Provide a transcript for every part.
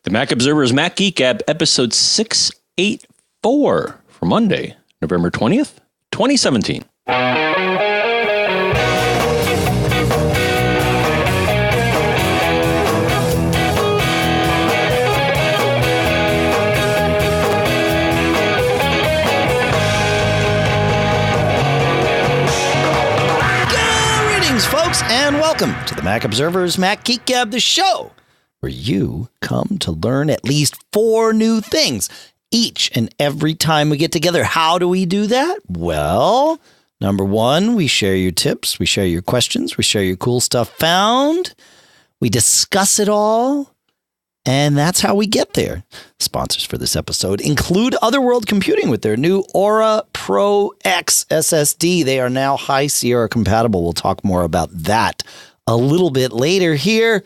The Mac Observer's Mac Geek Gab, episode 684 for Monday, November 20th, 2017. Greetings, folks, and welcome to the Mac Observer's Mac Geek Gab, the show where you come to learn at least 4 new things each and every time we get together. How do we do that? Well, number 1, we share your tips, we share your questions, we share your cool stuff found, we discuss it all, and that's how we get there. Sponsors for this episode include Otherworld Computing with their new Aura Pro X SSD. They are now High Sierra compatible. We'll talk more about that a little bit later here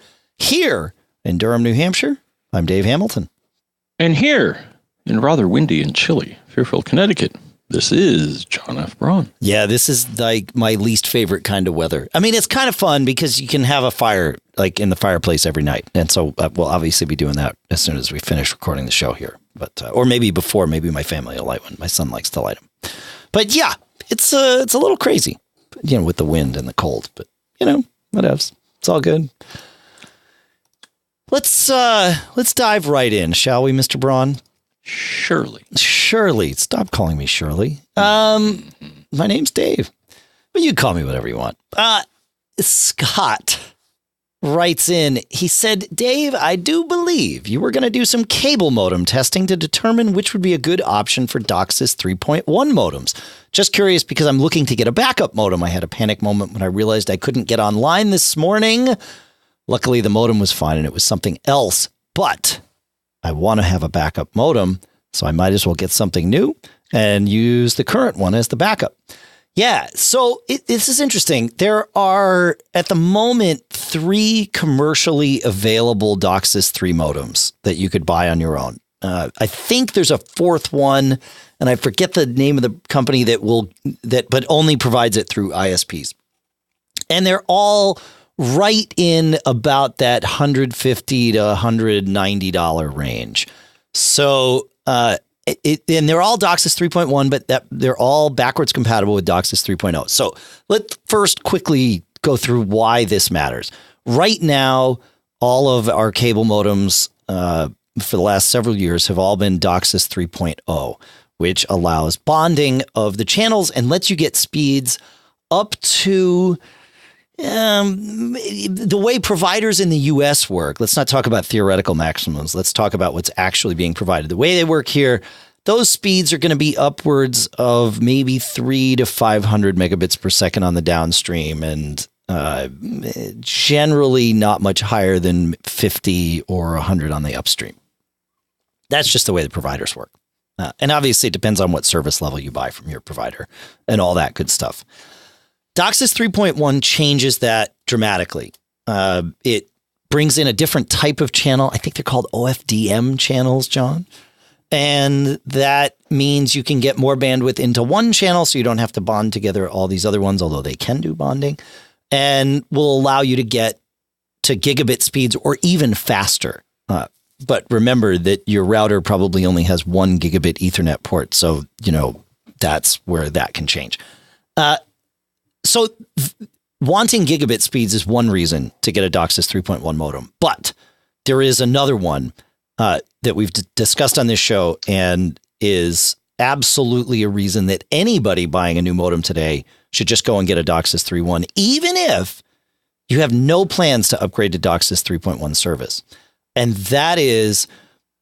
in Durham, New Hampshire. I'm Dave Hamilton. And here in rather windy and chilly Fairfield, Connecticut, this is John F. Braun. Yeah, this is like my least favorite kind of weather. I mean, it's kind of fun because you can have a fire like in the fireplace every night. And so we'll obviously be doing that as soon as we finish recording the show here. But or maybe before, maybe my family will light one. My son likes to light them. But yeah, it's a little crazy, with the wind and the cold. But, whatevs. It's all good. Let's dive right in, shall we, Mr. Braun? Shirley. Stop calling me Shirley. My name's Dave. But you call me whatever you want. Scott writes in. He said, Dave, I do believe you were going to do some cable modem testing to determine which would be a good option for DOCSIS 3.1 modems. Just curious because I'm looking to get a backup modem. I had a panic moment when I realized I couldn't get online this morning. Luckily, the modem was fine and it was something else. But I want to have a backup modem, so I might as well get something new and use the current one as the backup. Yeah, so this is interesting. There are, at the moment, 3 commercially available DOCSIS 3 modems that you could buy on your own. I think there's a 4th one, and I forget the name of the company but only provides it through ISPs. And they're all right in about that $150 to $190 range. So, and they're all DOCSIS 3.1, but they're all backwards compatible with DOCSIS 3.0. So let's first quickly go through why this matters. Right now, all of our cable modems for the last several years have all been DOCSIS 3.0, which allows bonding of the channels and lets you get speeds up to the way providers in the U.S. work. Let's not talk about theoretical maximums. Let's talk about what's actually being provided. The way they work here, those speeds are going to be upwards of maybe 300 to 500 megabits per second on the downstream, and generally not much higher than 50 or 100 on the upstream. That's just the way the providers work. And obviously it depends on what service level you buy from your provider and all that good stuff. DOCSIS 3.1 changes that dramatically. It brings in a different type of channel. I think they're called OFDM channels, John. And that means you can get more bandwidth into one channel so you don't have to bond together all these other ones, although they can do bonding, and will allow you to get to gigabit speeds or even faster. But remember that your router probably only has 1 gigabit Ethernet port. So, that's where that can change. So wanting gigabit speeds is one reason to get a DOCSIS 3.1 modem, but there is another one that we've discussed on this show and is absolutely a reason that anybody buying a new modem today should just go and get a DOCSIS 3.1, even if you have no plans to upgrade to DOCSIS 3.1 service. And that is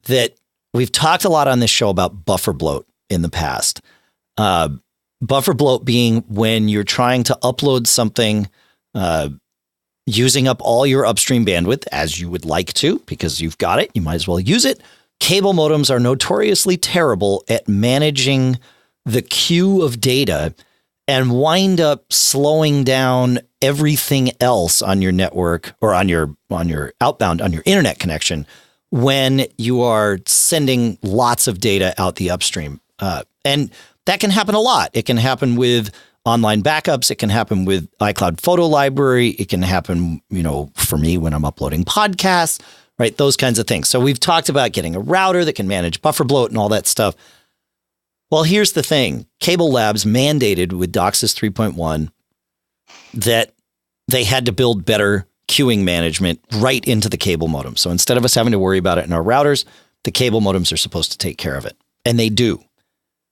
that we've talked a lot on this show about buffer bloat in the past. Buffer bloat being when you're trying to upload something using up all your upstream bandwidth, as you would like to, because you've got it, you might as well use it. Cable modems are notoriously terrible at managing the queue of data and wind up slowing down everything else on your network or on your outbound, on your internet connection when you are sending lots of data out the upstream. And that can happen a lot. It can happen with online backups. It can happen with iCloud Photo Library. It can happen, for me when I'm uploading podcasts, right? Those kinds of things. So we've talked about getting a router that can manage buffer bloat and all that stuff. Well, here's the thing. Cable Labs mandated with DOCSIS 3.1 that they had to build better queuing management right into the cable modem. So instead of us having to worry about it in our routers, the cable modems are supposed to take care of it. And they do.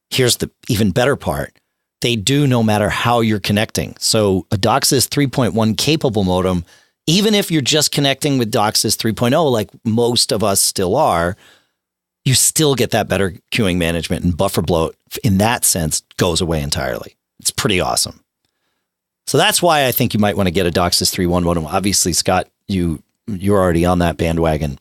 Here's the even better part. They do no matter how you're connecting. So a DOCSIS 3.1 capable modem, even if you're just connecting with DOCSIS 3.0, like most of us still are, you still get that better queuing management, and buffer bloat in that sense goes away entirely. It's pretty awesome. So that's why I think you might want to get a DOCSIS 3.1 modem. Obviously, Scott, you're already on that bandwagon.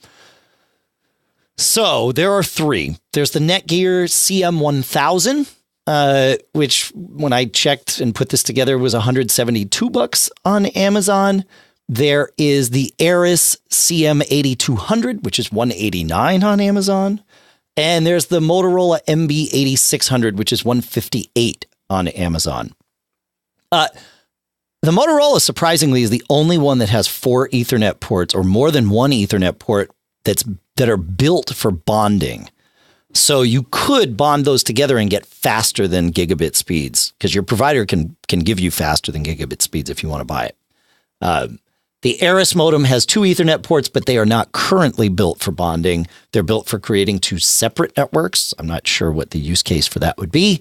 So there are three. There's the Netgear CM1000, which when I checked and put this together was $172 on Amazon. There is the Aris CM8200, which is $189 on Amazon. And there's the Motorola MB8600, which is $158 on Amazon. The Motorola, surprisingly, is the only one that has 4 Ethernet ports or more than one Ethernet port that are built for bonding. So you could bond those together and get faster than gigabit speeds, because your provider can give you faster than gigabit speeds if you want to buy it. The Aris modem has 2 Ethernet ports, but they are not currently built for bonding. They're built for creating 2 separate networks. I'm not sure what the use case for that would be.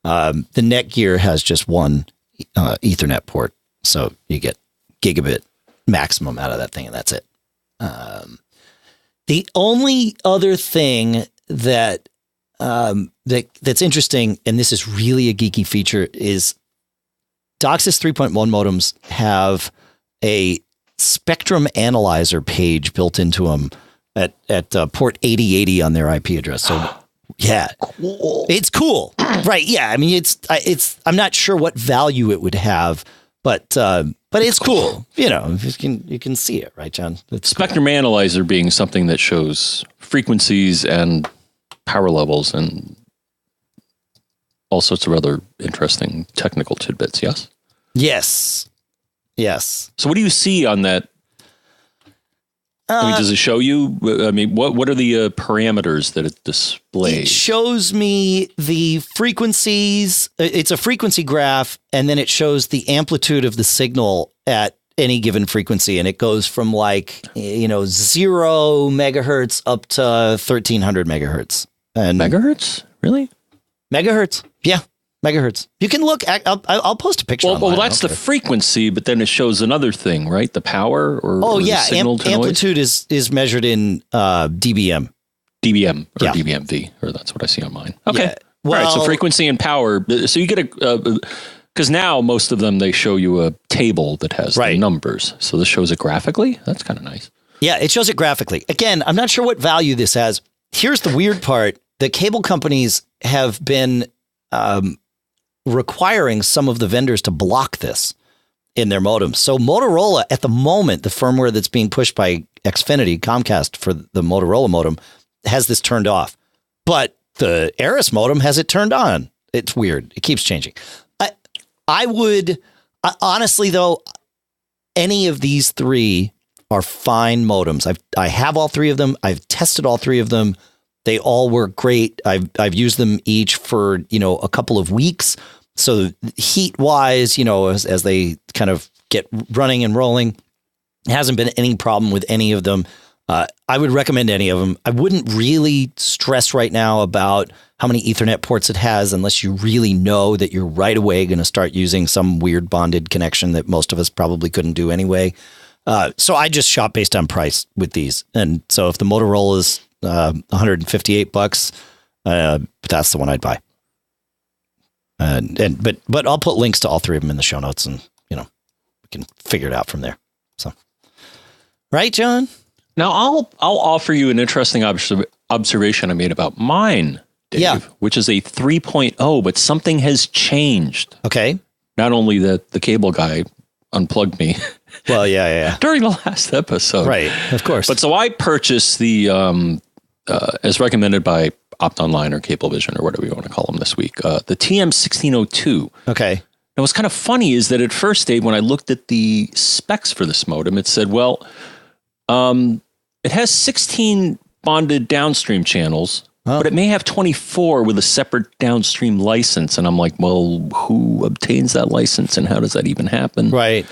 The Netgear has just 1 Ethernet port. So you get gigabit maximum out of that thing, and that's it. The only other thing that's interesting, and this is really a geeky feature, is DOCSIS 3.1 modems have a spectrum analyzer page built into them at port 8080 on their IP address. So yeah, cool. It's cool, right? Yeah, I mean, it's. I'm not sure what value it would have. But it's cool. You know, you can see it, right, John? It's spectrum analyzer being something that shows frequencies and power levels and all sorts of other interesting technical tidbits, yes? Yes. So what do you see on that? I mean, does it show you? I mean, what are the parameters that it displays? It shows me the frequencies. It's a frequency graph, and then it shows the amplitude of the signal at any given frequency, and it goes from 0 megahertz up to 1300 megahertz. And megahertz, really? Megahertz, yeah. Megahertz. You can look. I'll post a picture. Well, that's the frequency, but then it shows another thing, right? The power or yeah, the signal to amplitude noise? is measured in dBm. dBm or yeah. dBmV, or that's what I see on mine. Okay, yeah. Well, all right. So frequency and power. So you get because now most of them they show you a table that has the numbers. So this shows it graphically. That's kind of nice. Yeah, it shows it graphically. Again, I'm not sure what value this has. Here's the weird part: the cable companies have been requiring some of the vendors to block this in their modems. So Motorola, at the moment, the firmware that's being pushed by Xfinity, Comcast, for the Motorola modem, has this turned off. But the Aris modem has it turned on. It's weird. It keeps changing. I would, honestly, though, any of these 3 are fine modems. I have all 3 of them. I've tested all 3 of them. They all work great. I've used them each for, a couple of weeks. So heat wise, as they kind of get running and rolling, hasn't been any problem with any of them. I would recommend any of them. I wouldn't really stress right now about how many Ethernet ports it has unless you really know that you're right away going to start using some weird bonded connection that most of us probably couldn't do anyway. So I just shop based on price with these. And so if the Motorola is $158, that's the one I'd buy. But I'll put links to all 3 of them in the show notes, and we can figure it out from there. So, right, John? Now I'll offer you an interesting observation I made about mine, Dave, which is a 3.0, but something has changed. Okay. Not only that the cable guy unplugged me. Well, yeah. During the last episode. Right, of course. But so I purchased the, as recommended by OptOnline or Cablevision or whatever you want to call them this week, the TM1602. Okay. Now what's kind of funny is that at first, Dave, when I looked at the specs for this modem, it said, well, It has 16 bonded downstream channels, but it may have 24 with a separate downstream license. And I'm like, well, who obtains that license and how does that even happen? Right.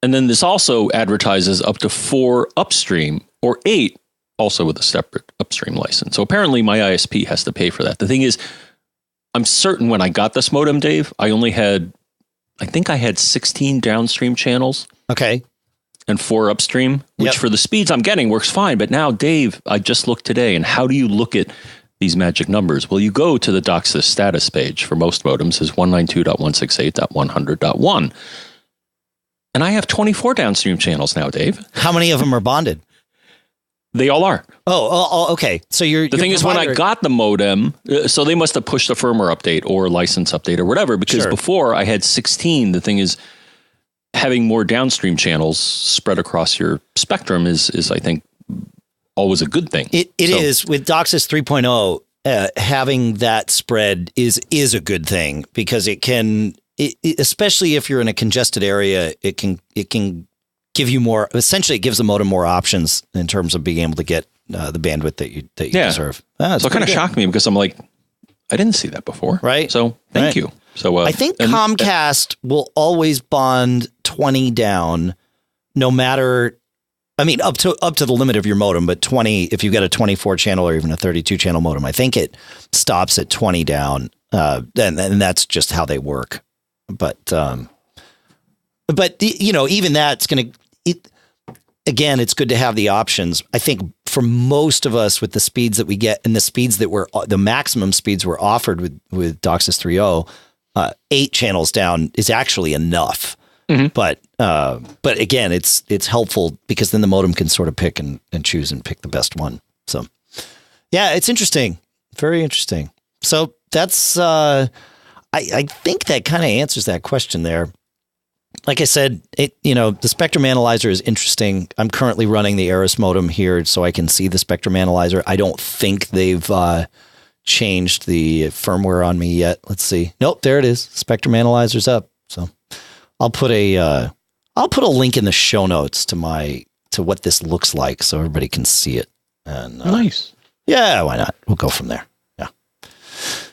And then this also advertises up to 4 upstream or 8 also with a separate upstream license. So apparently my ISP has to pay for that. The thing is, I'm certain when I got this modem, Dave, I think I had 16 downstream channels. Okay. And 4 upstream, which for the speeds I'm getting works fine. But now, Dave, I just looked today, and how do you look at these magic numbers? Well, you go to the DOCSIS status page for most modems is 192.168.100.1. And I have 24 downstream channels now, Dave. How many of them are bonded? They all are. Oh, okay. So the thing is, when I got the modem, so they must have pushed a firmware update or license update or whatever, because before I had 16. The thing is, having more downstream channels spread across your spectrum is I think, always a good thing. It is. With DOCSIS 3.0, having that spread is a good thing, because it can, especially if you're in a congested area, it can give you more. Essentially, it gives the modem more options in terms of being able to get the bandwidth that you deserve. So it kind of shocked me, because I'm like, I didn't see that before. Right. So thank you. So I think Comcast will always bond 20 down, no matter. I mean, up to the limit of your modem, but 20. If you've got a 24 channel or even a 32 channel modem, I think it stops at 20 down. And that's just how they work. But even that's going to. Again, it's good to have the options. I think for most of us, with the speeds that we get and the speeds that the maximum speeds were offered with DOCSIS 3.0, 8 channels down is actually enough. Mm-hmm. But again, it's helpful, because then the modem can sort of pick and choose and pick the best one. So yeah, it's interesting. Very interesting. So that's, I think that kind of answers that question there. Like I said, the spectrum analyzer is interesting. I'm currently running the Eris modem here so I can see the spectrum analyzer. I don't think they've changed the firmware on me yet. Let's see. Nope, there it is. Spectrum analyzer's up. So I'll put a link in the show notes to what this looks like, so everybody can see it. And nice. Yeah, why not? We'll go from there. Yeah.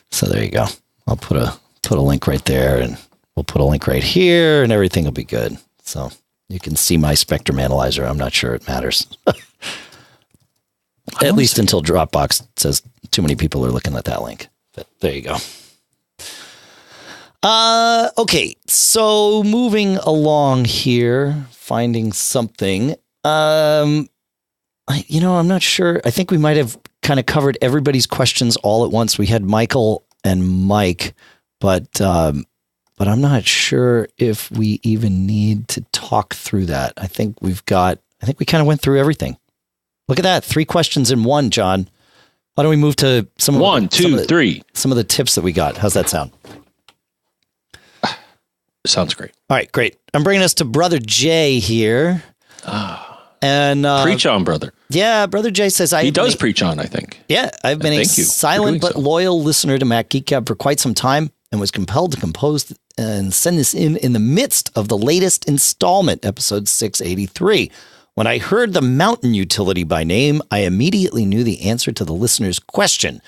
So there you go. I'll put a link right there, and we'll put a link right here, and everything will be good. So you can see my spectrum analyzer. I'm not sure it matters. At least until Dropbox says too many people are looking at that link. But there you go. Okay, so moving along here, finding something. I'm not sure. I think we might have kind of covered everybody's questions all at once. We had Michael and Mike, but I'm not sure if we even need to talk through that. I think we kind of went through everything. Look at that. 3 questions in one, John. Why don't we move to some of the tips that we got? How's that sound? Sounds great. All right, great. I'm bringing us to Brother Jay here. And preach on, brother. Yeah, Brother Jay says he does preach on, I think. Yeah, I've been a silent but loyal listener to Mac Geek Gab for quite some time, and was compelled to compose and send this in the midst of the latest installment, episode 683. When I heard the Mountain utility by name, I immediately knew the answer to the listener's question.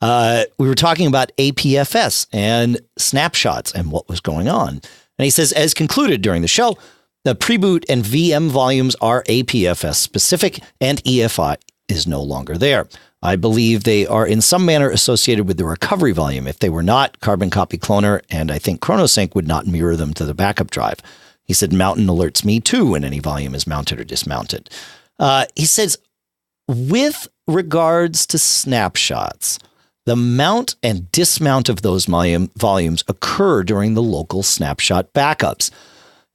We were talking about APFS and snapshots and what was going on. And he says, as concluded during the show, the preboot and VM volumes are APFS specific, and EFI is no longer there. I believe they are in some manner associated with the recovery volume. If they were not, Carbon Copy Cloner and I think ChronoSync would not mirror them to the backup drive. He said, Mountain alerts me too when any volume is mounted or dismounted. He says, with regards to snapshots, the mount and dismount of those volumes occur during the local snapshot backups.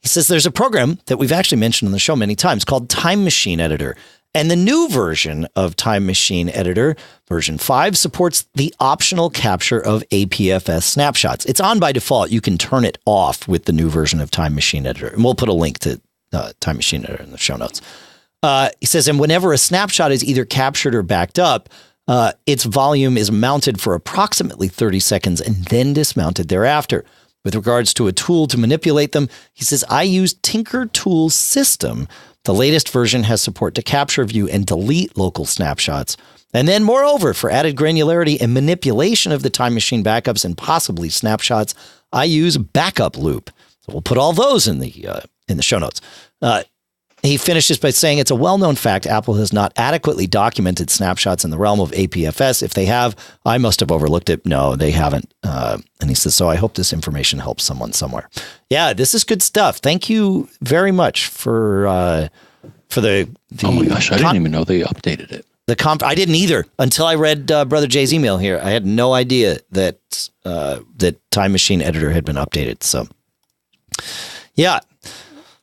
He says there's a program that we've actually mentioned on the show many times called Time Machine Editor. And the new version of Time Machine Editor, version 5, supports the optional capture of APFS snapshots. It's on by default. You can turn it off with the new version of Time Machine Editor. And we'll put a link to Time Machine Editor in the show notes. He says, and whenever a snapshot is either captured or backed up, its volume is mounted for approximately 30 seconds and then dismounted thereafter. With regards to a tool to manipulate them, he says, I use Tinker Tool System The latest version has support to capture, view, and delete local snapshots. And then, moreover, for added granularity and manipulation of the Time Machine backups and possibly snapshots, I use Backup Loop. So we'll put all those in the show notes. He finishes by saying it's a well-known fact Apple has not adequately documented snapshots in the realm of APFS. If they have, I must have overlooked it. No, they haven't. And he says, so I hope this information helps someone somewhere. Yeah, this is good stuff. Thank you very much for the oh my gosh, I didn't even know they updated it. I didn't either until I read Brother Jay's email here. I had no idea that Time Machine Editor had been updated. So, yeah.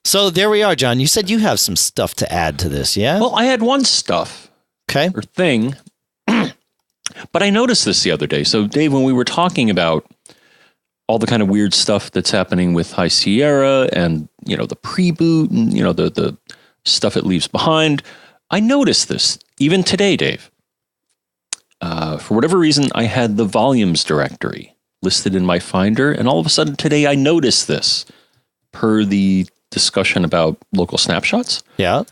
So there we are, John. You said you have some stuff to add to this, yeah? Well, I had one stuff or thing, but I noticed this the other day. So, Dave, when we were talking about all the kind of weird stuff that's happening with High Sierra and, the pre-boot and, the stuff it leaves behind, I noticed this even today, Dave. For whatever reason, I had the volumes directory listed in my Finder, and all of a sudden today I noticed this per the discussion about local snapshots. Yeah.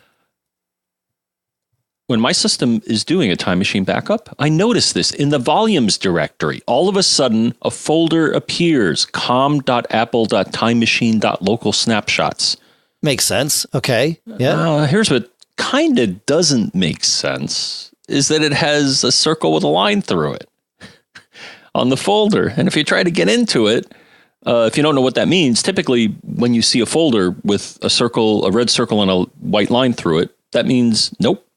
When my system is doing a Time Machine backup, I notice this in the volumes directory. All of a sudden, a folder appears, com.apple.timemachine.local snapshots. Makes sense. Okay. Yeah. Here's what kind of doesn't make sense is that it has a circle with a line through it on the folder. And if you try to get into it, if you don't know what that means, typically when you see a folder with a red circle and a white line through it, that means nope.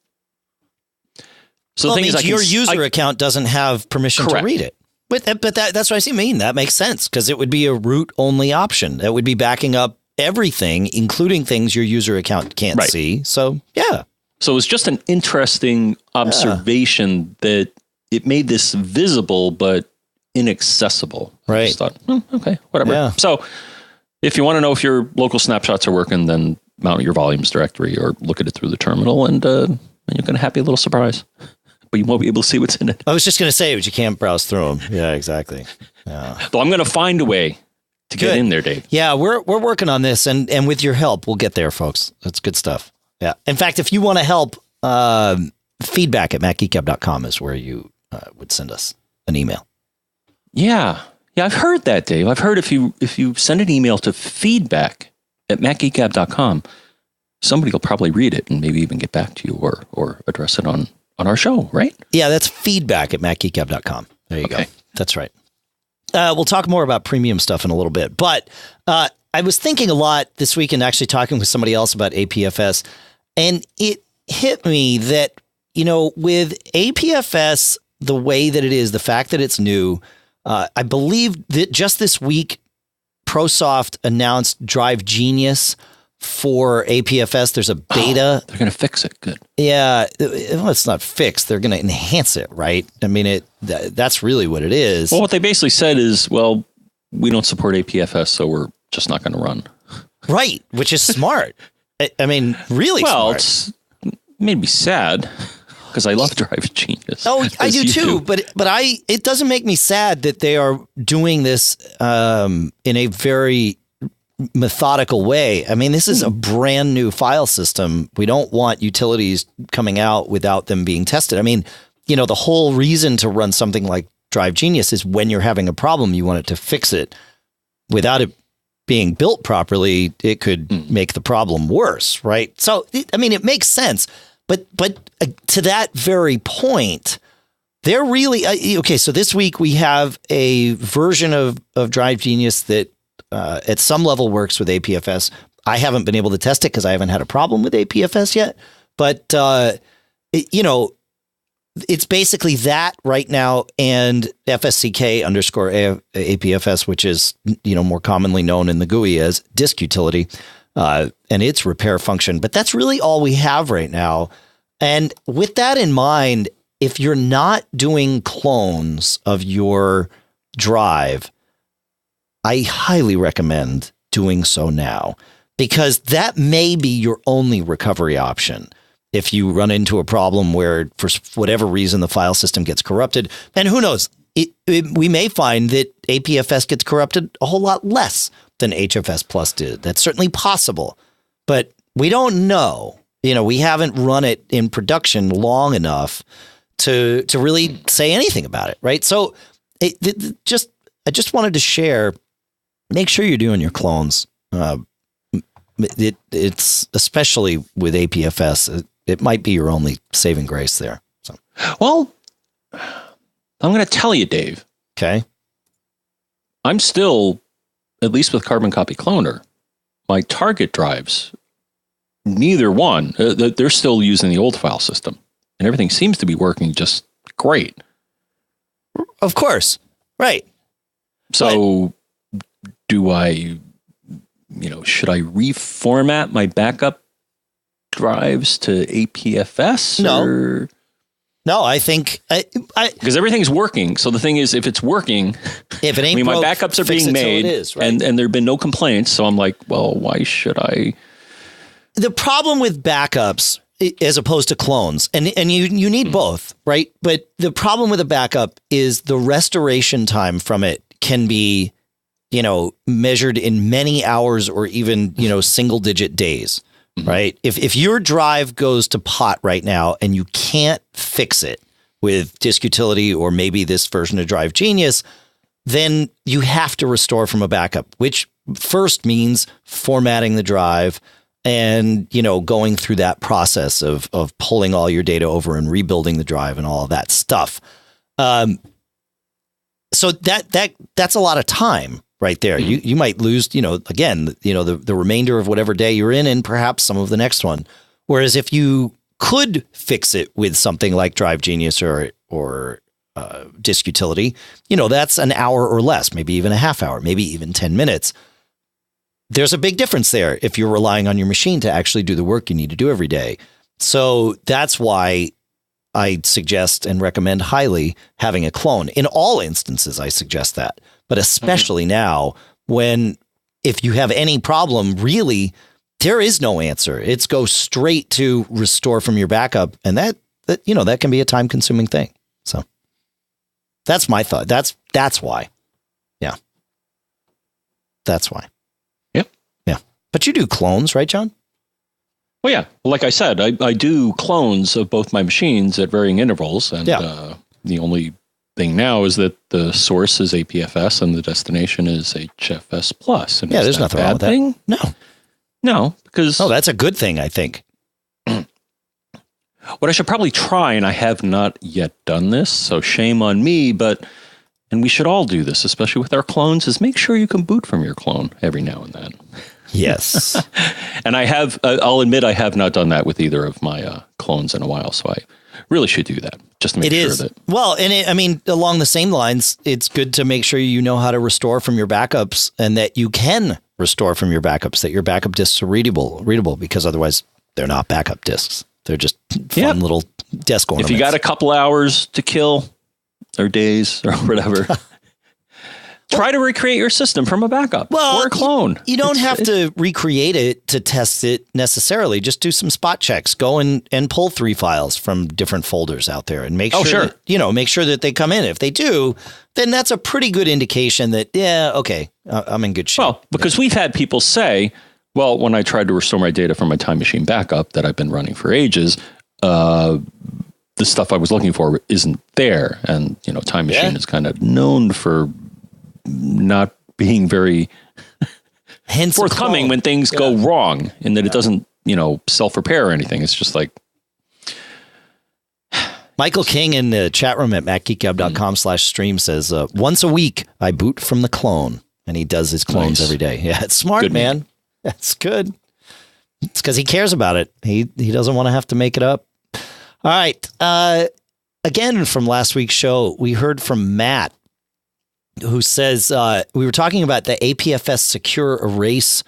So the thing is, your user account doesn't have permission to read it. But that's what I mean. That makes sense because it would be a root only option. That would be backing up everything, including things your user account can't see. So, yeah. So it was just an interesting observation that it made this visible, but inaccessible. Right. I just thought, okay, whatever. Yeah. So if you want to know if your local snapshots are working, then mount your volumes directory or look at it through the terminal and you'll get a happy little surprise. But you won't be able to see what's in it. I was just going to say, but you can't browse through them. Yeah, exactly. Yeah. Though I'm going to find a way to get in there, Dave. Yeah, we're working on this, and with your help, we'll get there, folks. That's good stuff. Yeah. In fact, if you want to help, feedback at macgeekgab.com is where you would send us an email. Yeah. Yeah, I've heard that, Dave. I've heard if you send an email to feedback at macgeekgab.com, somebody will probably read it and maybe even get back to you or address it on our show, right? Yeah, that's feedback at macgeekgab.com. There you go. That's right. We'll talk more about premium stuff in a little bit, but I was thinking a lot this weekend, actually talking with somebody else about APFS, and it hit me that, with APFS, the way that it is, the fact that it's new, I believe that just this week, ProSoft announced Drive Genius for APFS. There's a beta. They're going to fix it. Good. Yeah. Well, it's not fixed. They're going to enhance it, right? I mean, that's really what it is. Well, what they basically said is, well, we don't support APFS, so we're just not going to run. Right. Which is smart. I mean, really smart. Well, it's made me sad because I love Drive Genius. Oh, I do too. But it doesn't make me sad that they are doing this in a very methodical way. I mean, this is a brand new file system. We don't want utilities coming out without them being tested. I mean, the whole reason to run something like Drive Genius is when you're having a problem, you want it to fix it. Without it being built properly, it could make the problem worse, right? So, I mean, it makes sense. But to that very point, they're really okay. So this week we have a version of Drive Genius that at some level works with APFS. I haven't been able to test it because I haven't had a problem with APFS yet. But it's basically that right now, and FSCK_APFS, which is more commonly known in the GUI as disk utility, and its repair function. But that's really all we have right now. And with that in mind, if you're not doing clones of your drive, I highly recommend doing so now, because that may be your only recovery option. If you run into a problem where, for whatever reason, the file system gets corrupted, and who knows, we may find that APFS gets corrupted a whole lot less than HFS Plus did. That's certainly possible, but we don't know. We haven't run it in production long enough to really say anything about it, right? So I just wanted to share, make sure you're doing your clones. It's especially with APFS, it might be your only saving grace there. So, well, I'm going to tell you, Dave. Okay. I'm still, at least with Carbon Copy Cloner, my target drives, neither one, they're still using the old file system, and everything seems to be working just great. Of course. Right. So do I, should I reformat my backup drives to APFS? No. No, I think because everything's working. So the thing is, if it's working, if it ain't my backups are being made, so it is, right? and there've been no complaints. So I'm like, well, why should I? The problem with backups, as opposed to clones, and you need both, right? But the problem with a backup is the restoration time from it can be, measured in many hours or even, single digit days. Right. If your drive goes to pot right now and you can't fix it with Disk Utility or maybe this version of Drive Genius, then you have to restore from a backup, which first means formatting the drive and, going through that process of pulling all your data over and rebuilding the drive and all of that stuff. So that's a lot of time. Right there. You might lose, again, the remainder of whatever day you're in and perhaps some of the next one. Whereas if you could fix it with something like Drive Genius or Disk Utility, that's an hour or less, maybe even a half hour, maybe even 10 minutes. There's a big difference there if you're relying on your machine to actually do the work you need to do every day. So that's why I suggest and recommend highly having a clone. In all instances, I suggest that. But especially now, if you have any problem, really, there is no answer. It's go straight to restore from your backup, and that can be a time-consuming thing. So that's my thought. That's why. Yeah, that's why. Yep. Yeah. But you do clones, right, John? Well, yeah. Like I said, I do clones of both my machines at varying intervals, and the only thing now is that the source is APFS and the destination is HFS plus. And there's nothing wrong with that. No, because that's a good thing, I think. What I should probably try, and I have not yet done this, so shame on me, and we should all do this, especially with our clones, is make sure you can boot from your clone every now and then. Yes. And I'll admit I have not done that with either of my clones in a while, so I really should do that just to make sure that. Well, and along the same lines, it's good to make sure you know how to restore from your backups and that you can restore from your backups, that your backup disks are readable, because otherwise they're not backup disks. They're just fun little desk ornaments. If you got a couple hours to kill or days or whatever, try to recreate your system from a backup or a clone. You don't have to recreate it to test it necessarily. Just do some spot checks. Go and pull 3 files from different folders out there and make sure that, make sure that they come in. If they do, then that's a pretty good indication that, I'm in good shape. Well, because we've had people say, well, when I tried to restore my data from my Time Machine backup that I've been running for ages, the stuff I was looking for isn't there. And, Time Machine is kind of known for not being very forthcoming when things go wrong, and that it doesn't, self-repair or anything. It's just like Michael King in the chat room at macgeekgab.com/stream says, once a week I boot from the clone, and he does his clones every day. Yeah, it's smart, good man. That's good. It's because he cares about it. He doesn't want to have to make it up. All right. Again, from last week's show, we heard from Matt, who says, we were talking about the APFS secure erase,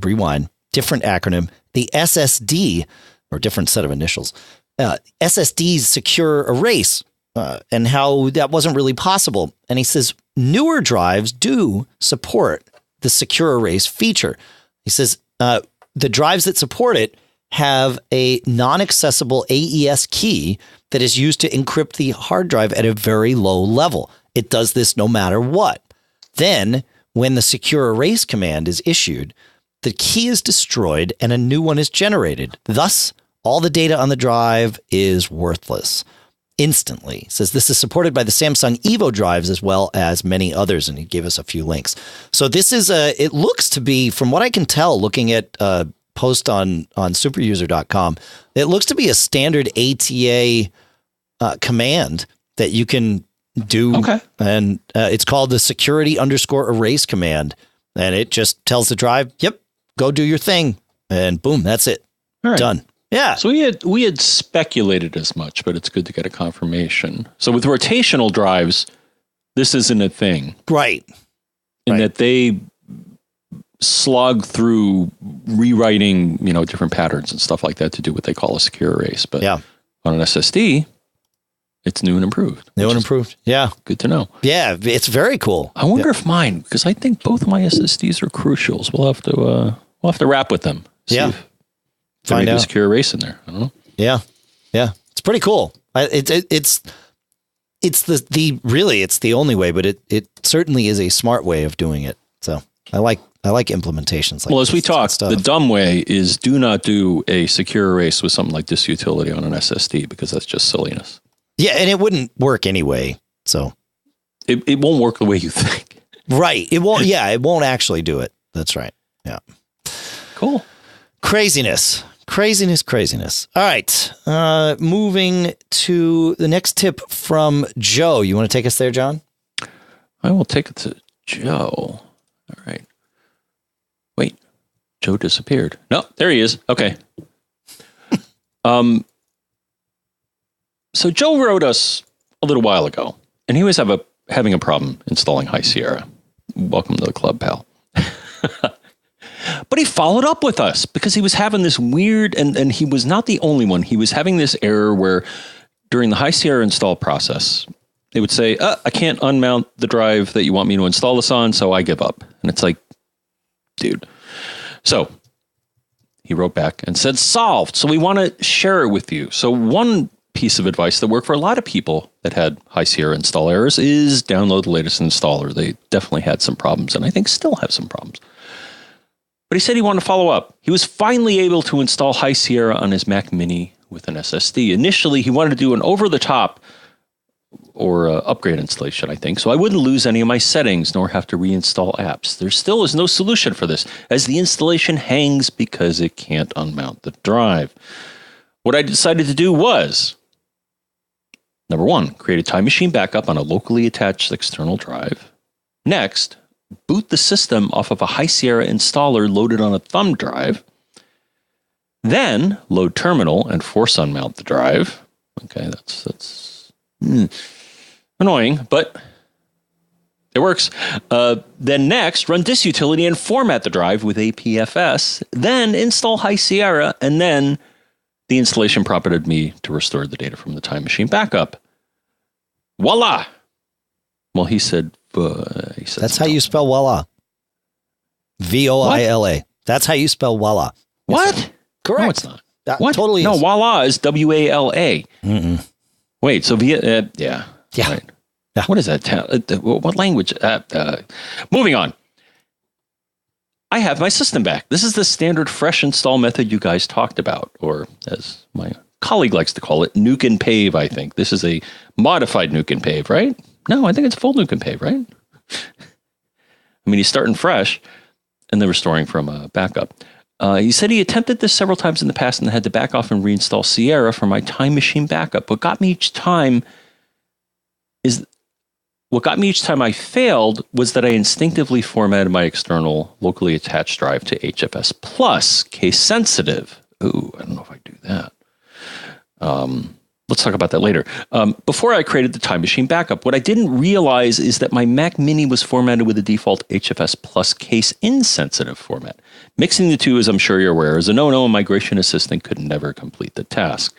rewind, different acronym, the SSD, or different set of initials, SSD's secure erase, and how that wasn't really possible. And he says, newer drives do support the secure erase feature. He says, the drives that support it have a non-accessible AES key that is used to encrypt the hard drive at a very low level. It does this no matter what. Then, when the secure erase command is issued, the key is destroyed and a new one is generated. Thus, all the data on the drive is worthless instantly. It says this is supported by the Samsung Evo drives as well as many others, and he gave us a few links. So this is it looks to be, from what I can tell, looking at post on superuser.com, it looks to be a standard ATA command that you can do. Okay. And it's called the security_erase command. And it just tells the drive, yep, go do your thing. And boom, that's it. All right. Done. Yeah. So we had speculated as much, but it's good to get a confirmation. So with rotational drives, this isn't a thing. Right. In that they slog through rewriting, different patterns and stuff like that to do what they call a secure erase. But on an SSD, it's new and improved. New and improved. Yeah. Good to know. Yeah. It's very cool. I wonder if mine, because I think both my SSDs are crucials. We'll have to wrap with them. Yeah. Find out. Secure erase in there. I don't know. Yeah. Yeah. It's pretty cool. It's the only way, but it certainly is a smart way of doing it. So I like implementations like Well, as we talked, the dumb way is do not do a secure erase with something like this utility on an SSD, because that's just silliness. Yeah, and it wouldn't work anyway. So it won't work the way you think. Right. It won't. Yeah, it won't actually do it. That's right. Yeah. Cool. Craziness. All right. Moving to the next tip from Joe. You want to take us there, John? I will take it to Joe. All right. Wait, Joe disappeared. No, there he is. Okay. So Joe wrote us a little while ago, and he was having a problem installing High Sierra. Welcome to the club, pal. But he followed up with us because he was having this weird, and he was not the only one. He was having this error where during the High Sierra install process, it would say, I can't unmount the drive that you want me to install this on, so I give up. And it's like, dude. So he wrote back and said, solved. So we want to share it with you. So one piece of advice that worked for a lot of people that had High Sierra install errors is download the latest installer. They definitely had some problems, and I think still have some problems. But he said he wanted to follow up. He was finally able to install High Sierra on his Mac Mini with an SSD. Initially, he wanted to do an over-the-top or upgrade installation, I think, so I wouldn't lose any of my settings nor have to reinstall apps. There still is no solution for this, as the installation hangs because it can't unmount the drive. What I decided to do was, number one, create a time machine backup on a locally attached external drive. Next, boot the system off of a High Sierra installer loaded on a thumb drive. Then load terminal and force unmount the drive. Okay, that's annoying, but it works. Then next, run this utility and format the drive with APFS. Then install High Sierra, and then the installation prompted me to restore the data from the time machine backup. Voila! Well, he said that's how you spell voila. VOILA. What? That's how you spell voila. What? Yes, correct. No, it's not. That what? Totally is. No, voila is WALA. Wait, so yeah. Yeah. Right. Yeah. What is that? What language? Moving on. I have my system back. This is the standard fresh install method you guys talked about, or as my colleague likes to call it, nuke and pave, I think. This is a modified nuke and pave, right? No, I think it's full nuke and pave, right? I mean, he's starting fresh and then restoring from a backup. He said he attempted this several times in the past and had to back off and reinstall Sierra for my time machine backup. What got me each time I failed was that I instinctively formatted my external locally attached drive to HFS plus case sensitive. Ooh, I don't know if I do that. Let's talk about that later. Before I created the time machine backup, what I didn't realize is that my Mac Mini was formatted with the default HFS plus case insensitive format. Mixing the two, as I'm sure you're aware, is a no-no, and Migration Assistant could never complete the task.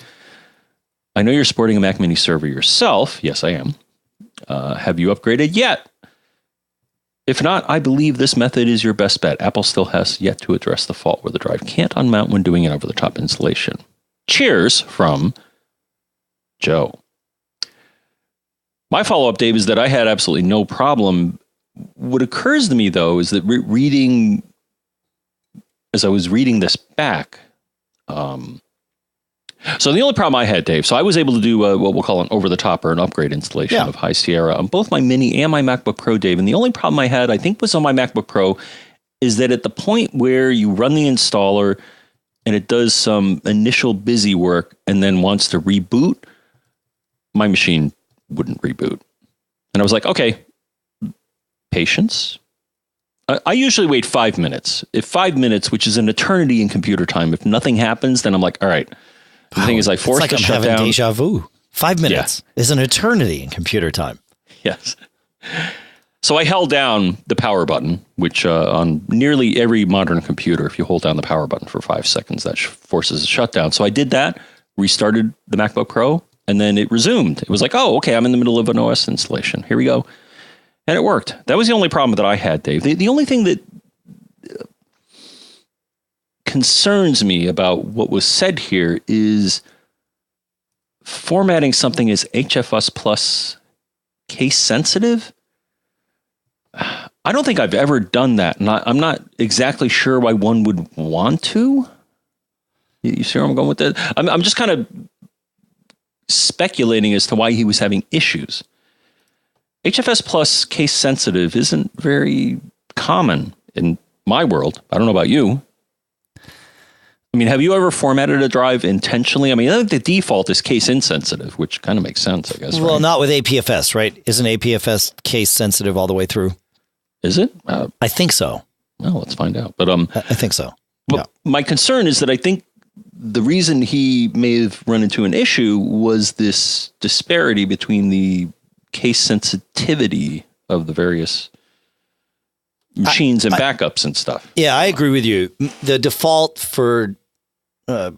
I know you're sporting a Mac Mini server yourself. Yes, I am. Have you upgraded yet? If not, I believe this method is your best bet. Apple still has yet to address the fault where the drive can't unmount when doing an over-the-top installation. Cheers from Joe. My follow-up, Dave, is that I had absolutely no problem. What occurs to me, though, is that reading as I was reading this back, so the only problem I had, Dave, so I was able to do what we'll call an over-the-top or an upgrade installation of High Sierra on both my Mini and my MacBook Pro, Dave. And the only problem I had, I think, was on my MacBook Pro, is that at the point where you run the installer and it does some initial busy work and then wants to reboot, my machine wouldn't reboot. And I was like, okay, patience. I usually wait 5 minutes. If 5 minutes, which is an eternity in computer time, if nothing happens, then I'm like, all right. The thing is, I forced the shutdown. It's like I'm having deja vu. 5 minutes is an eternity in computer time. Yes. So I held down the power button, which on nearly every modern computer, if you hold down the power button for 5 seconds, that forces a shutdown. So I did that, restarted the MacBook Pro, and then it resumed. It was like, oh, okay, I'm in the middle of an OS installation. Here we go. And it worked. That was the only problem that I had, Dave. The only thing that concerns me about what was said here is formatting something as HFS plus case sensitive. I don't think I've ever done that. And I'm not exactly sure why one would want to. You see where I'm going with that? I'm just kind of speculating as to why he was having issues. HFS plus case sensitive isn't very common in my world. I don't know about you. I mean, have you ever formatted a drive intentionally? I mean, I think the default is case insensitive, which kind of makes sense, I guess. Well, right? Not with APFS, right? Isn't APFS case sensitive all the way through? Is it? I think so. Well, let's find out. But I think so. But my concern is that I think the reason he may have run into an issue was this disparity between the case sensitivity of the various machines and backups and stuff. Yeah, I agree with you. The default for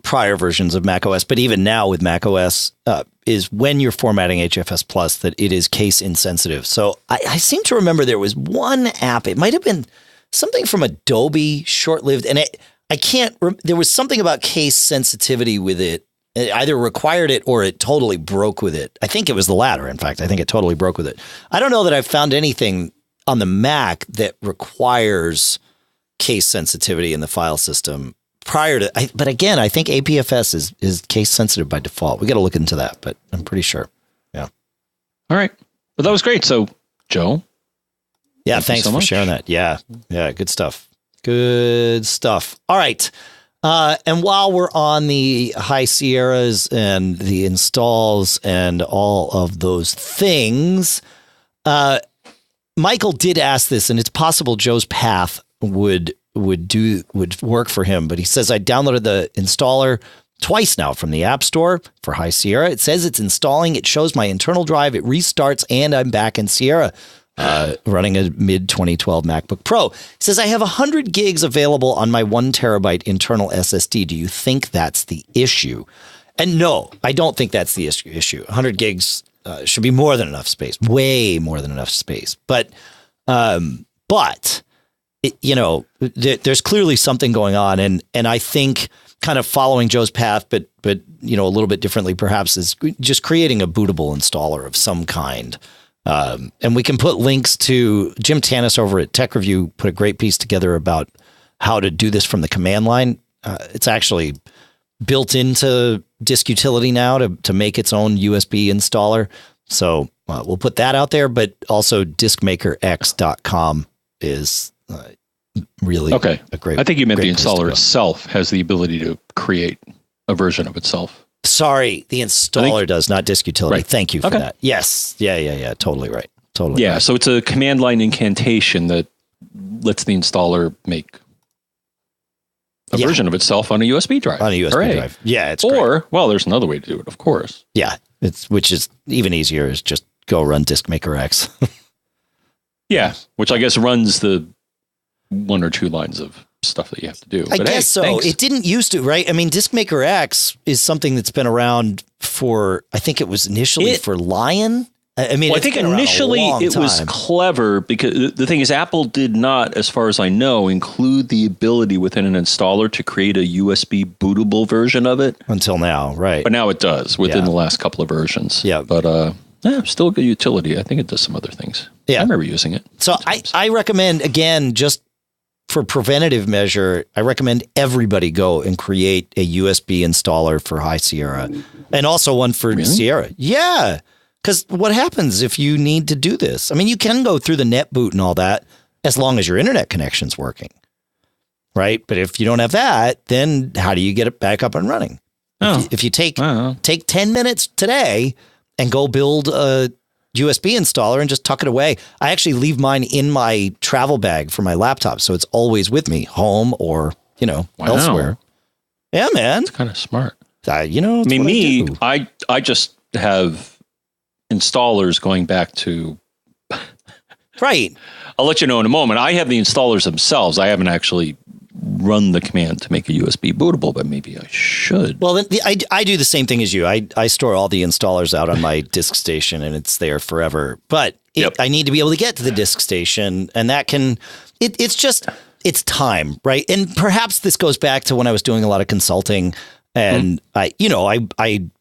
prior versions of macOS, but even now with macOS, is when you're formatting HFS Plus that it is case insensitive. So I seem to remember there was one app. It might have been something from Adobe, short-lived, and there was something about case sensitivity with it. It either required it or it totally broke with it. I think it was the latter. In fact, I think it totally broke with it. I don't know that I've found anything on the Mac that requires case sensitivity in the file system prior to, but again, I think APFS is case sensitive by default. We got to look into that, but I'm pretty sure. Yeah. All right. Well, that was great. So, Joe. Yeah. Thanks for sharing that. Yeah. Yeah. Good stuff. Good stuff. All right. And while we're on the High Sierras and the installs and all of those things, Michael did ask this, and it's possible Joe's path would work for him. But he says, I downloaded the installer twice now from the App Store for High Sierra. It says it's installing. It shows my internal drive. It restarts, and I'm back in Sierra, running a mid-2012 MacBook Pro. He says, I have 100 gigs available on my 1 terabyte internal SSD. Do you think that's the issue? And no, I don't think that's the issue. 100 gigs should be more than enough space, way more than enough space. But there's clearly something going on, and I think kind of following Joe's path, but a little bit differently perhaps, is just creating a bootable installer of some kind. And we can put links to Jim Tanis over at Tech Review, put a great piece together about how to do this from the command line. It's actually built into Disk Utility now to make its own USB installer. So we'll put that out there, but also diskmakerx.com is really a great. I think you meant the installer itself has the ability to create a version of itself. Sorry, the installer does, not Disk Utility. Right. Thank you for that. Yes. Yeah. Totally right. Totally. Yeah. Right. So it's a command line incantation that lets the installer make a version of itself on a USB drive. On a USB drive. Yeah. It's great. Well, there's another way to do it, of course. Yeah. Which is even easier, is just go run DiskMakerX. Yeah. Which I guess runs the 1 or 2 lines of stuff that you have to do. I guess so. Thanks. It didn't used to, right? I mean, DiskMakerX is something that's been around for, I think it was initially for Lion. I mean, I think initially it was clever because the thing is, Apple did not, as far as I know, include the ability within an installer to create a USB bootable version of it. Until now, right. But now it does within the last couple of versions. Yeah. But still a good utility. I think it does some other things. Yeah. I remember using it. So I recommend, again, just for preventative measure, I recommend everybody go and create a USB installer for High Sierra and also one for Sierra. Yeah. Because what happens if you need to do this? I mean, you can go through the net boot and all that as long as your internet connection's working. Right. But if you don't have that, then how do you get it back up and running? If you take 10 minutes today and go build a USB installer and just tuck it away. I actually leave mine in my travel bag for my laptop. So it's always with me, home or, elsewhere. Yeah, man. It's kind of smart. I just have installers going back to... Right. I'll let you know in a moment. I have the installers themselves. I haven't actually run the command to make a USB bootable, but maybe I should. Well, I do the same thing as you. I store all the installers out on my disk station and it's there forever. But I need to be able to get to the disk station, and that can, it's time, right? And perhaps this goes back to when I was doing a lot of consulting, and I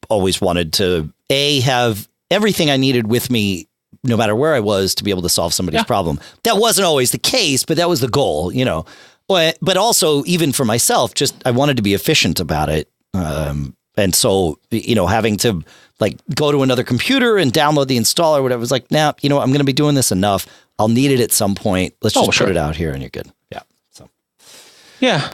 always wanted to have everything I needed with me, no matter where I was, to be able to solve somebody's problem. That wasn't always the case, but that was the goal, But also, even for myself, I wanted to be efficient about it. And so, having to go to another computer and download the installer, whatever, was like, I'm going to be doing this enough. I'll need it at some point. Let's just put it out here and you're good. Yeah. So. Yeah.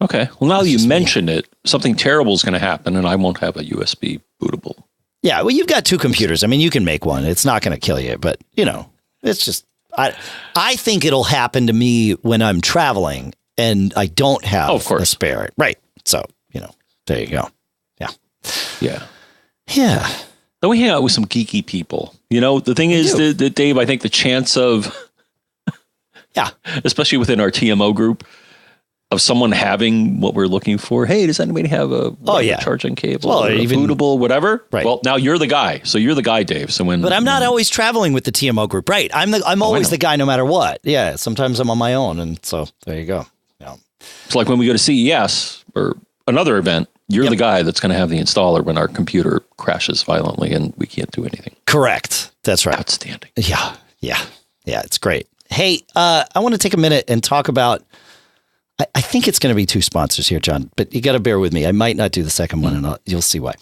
Okay. Well, now you mentioned it, something terrible is going to happen and I won't have a USB bootable. Yeah. Well, you've got two computers. I mean, you can make one. It's not going to kill you, but it's just, I think it'll happen to me when I'm traveling and I don't have a spare. Right. So, there you go. Yeah. Yeah. Yeah. Then we hang out with some geeky people. The thing is that Dave, I think the chance of, especially within our TMO group, of someone having what we're looking for. Hey, does anybody have a charging cable or even bootable, whatever? Right. Well, now you're the guy. So you're the guy, Dave. So but I'm not always traveling with the TMO group. Right. I'm always the guy no matter what. Yeah. Sometimes I'm on my own. And so there you go. Yeah. It's like when we go to CES or another event, you're the guy that's going to have the installer when our computer crashes violently and we can't do anything. Correct. That's right. Outstanding. Yeah. Yeah. Yeah. It's great. Hey, I want to take a minute and talk about, I think it's going to be two sponsors here, John, but you got to bear with me. I might not do the second one and you'll see why.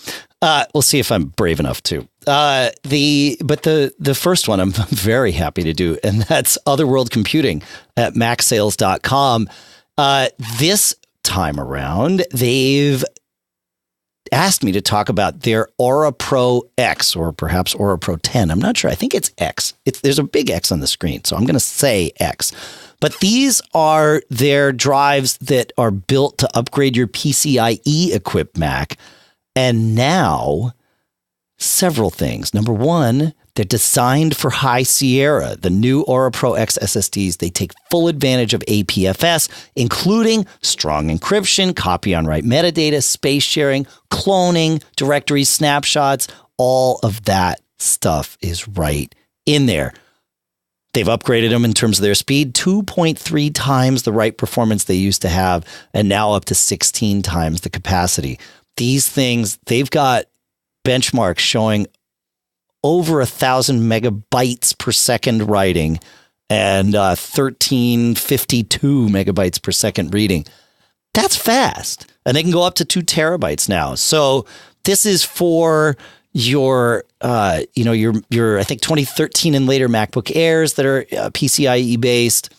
We'll see if I'm brave enough to. The first one I'm very happy to do, and that's Otherworld Computing at macsales.com. This time around, they've asked me to talk about their Aura Pro X, or perhaps Aura Pro 10. I'm not sure. I think it's X. There's a big X on the screen, so I'm going to say X. But these are their drives that are built to upgrade your PCIe equipped Mac. And now, several things. Number one, they're designed for High Sierra. The new Aura Pro X SSDs, they take full advantage of APFS, including strong encryption, copy on write metadata, space sharing, cloning, directories, snapshots. All of that stuff is right in there. They've upgraded them in terms of their speed, 2.3 times the write performance they used to have, and now up to 16 times the capacity. These things, they've got benchmarks showing over 1,000 megabytes per second writing and 1352 megabytes per second reading. That's fast. And they can go up to 2 terabytes now. So this is for your I think 2013 and later MacBook Airs that are PCIe based.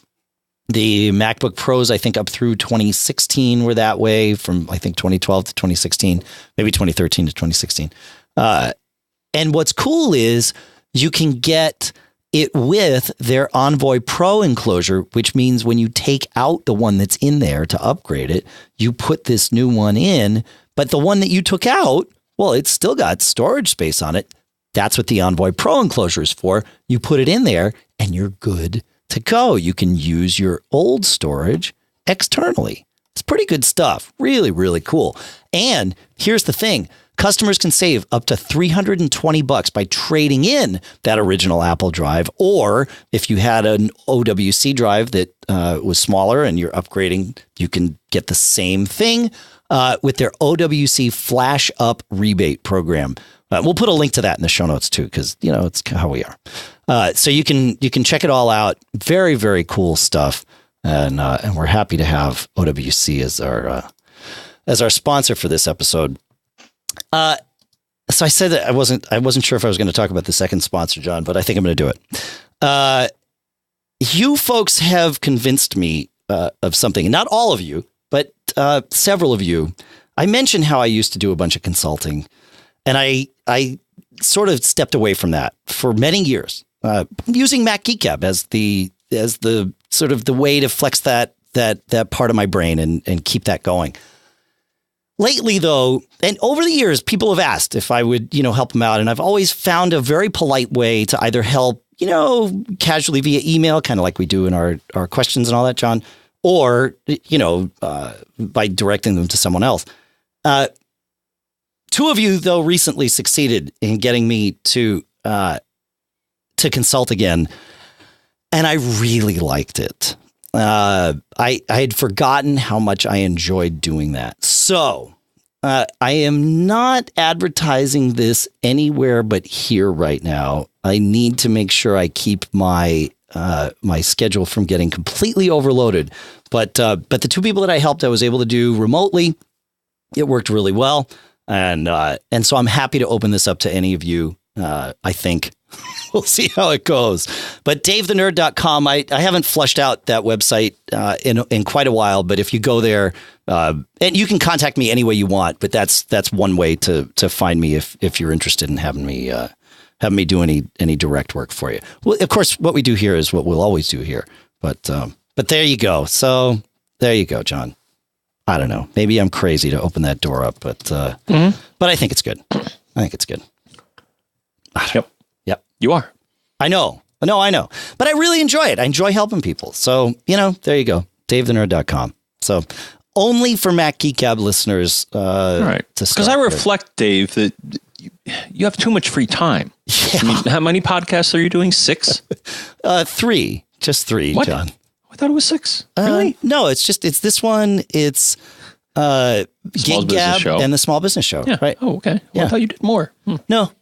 The MacBook Pros, I think up through 2016 were that way, from I think 2012 to 2016, maybe 2013 to 2016. And what's cool is you can get it with their Envoy Pro enclosure, which means when you take out the one that's in there to upgrade it, you put this new one in, but the one that you took out, well, it's still got storage space on it. That's what the Envoy Pro enclosure is for. You put it in there and you're good to go. You can use your old storage externally. It's pretty good stuff. Really, really cool. And here's the thing. Customers can save up to $320 by trading in that original Apple drive. Or if you had an OWC drive that was smaller and you're upgrading, you can get the same thing with their OWC Flash Up rebate program. We'll put a link to that in the show notes too, because it's how we are. So you can check it all out. Very, very cool stuff. and we're happy to have OWC as our sponsor for this episode. So I said that I wasn't sure if I was going to talk about the second sponsor, John, but I think I'm going to do it. You folks have convinced me of something. Not all of you, but several of you. I mentioned how I used to do a bunch of consulting, and I sort of stepped away from that for many years, using Geek Gab as the sort of the way to flex that part of my brain and keep that going. Lately, though, and over the years, people have asked if I would, help them out. And I've always found a very polite way to either help, casually via email, kind of like we do in our questions and all that, John, or, by directing them to someone else. Two of you, though, recently succeeded in getting me to consult again. And I really liked it. I had forgotten how much I enjoyed doing that. So I am not advertising this anywhere but here right now. I need to make sure I keep my schedule from getting completely overloaded. But the two people that I helped, I was able to do remotely. It worked really well, and so I'm happy to open this up to any of you. I think. We'll see how it goes. But davethenerd.com, I haven't flushed out that website in quite a while, but if you go there, and you can contact me any way you want, but that's one way to find me if you're interested in having me do any direct work for you. Well, of course, what we do here is what we'll always do here. But there you go. So there you go, John. I don't know. Maybe I'm crazy to open that door up, but I think it's good. I think it's good. Yep. You are. I know. No, I know. But I really enjoy it. I enjoy helping people. So, there you go. davethenerd.com. So only for Geek Gab listeners. Right. Because I reflect, Dave, that you have too much free time. Yeah. I mean, how many podcasts are you doing? 6? 3. Just 3, what? John. I thought it was 6. Really? No, it's this one. It's Geek Gab and the Small Business Show. Yeah. Right. Oh, okay. Well, I thought you did more. No.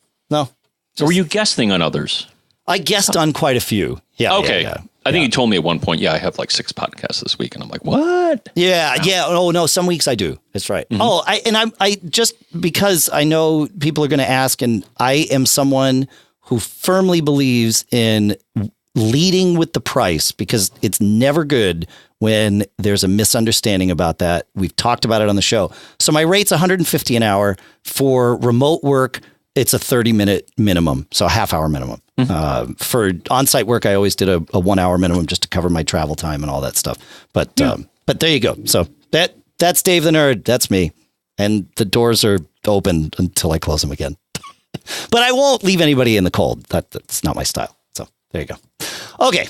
So were you guesting on others? I guessed on quite a few. Yeah. Okay. Yeah. I think you told me at one point, I have like 6 podcasts this week. And I'm like, what? Yeah. No. Yeah. Oh, no. Some weeks I do. That's right. Mm-hmm. Oh, I just because I know people are going to ask, and I am someone who firmly believes in leading with the price, because it's never good when there's a misunderstanding about that. We've talked about it on the show. So my rate's $150 an hour for remote work. It's a 30-minute minimum, so a half-hour minimum. Mm-hmm. For on-site work, I always did a 1 hour minimum just to cover my travel time and all that stuff. But there you go. So that's Dave the Nerd. That's me. And the doors are open until I close them again. But I won't leave anybody in the cold. That's not my style. So there you go. Okay.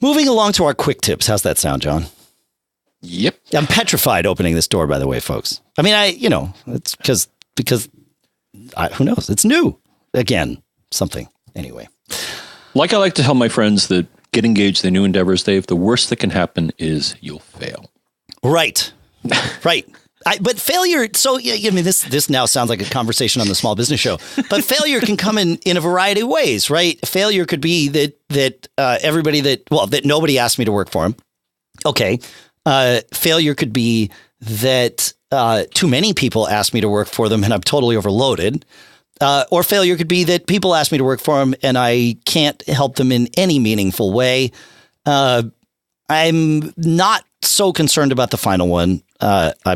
Moving along to our quick tips. How's that sound, John? Yep. I'm petrified opening this door, by the way, folks. I mean, it's because who knows? It's new again, something anyway. Like I like to tell my friends that get engaged in new endeavors, Dave, the worst that can happen is you'll fail. Right. Right. But failure. So, I mean, this now sounds like a conversation on the Small Business Show, but failure can come in a variety of ways, right? Failure could be that that nobody asked me to work for him. Okay. Failure could be that too many people asked me to work for them and I'm totally overloaded. Or failure could be that people asked me to work for them and I can't help them in any meaningful way. I'm not so concerned about the final one. I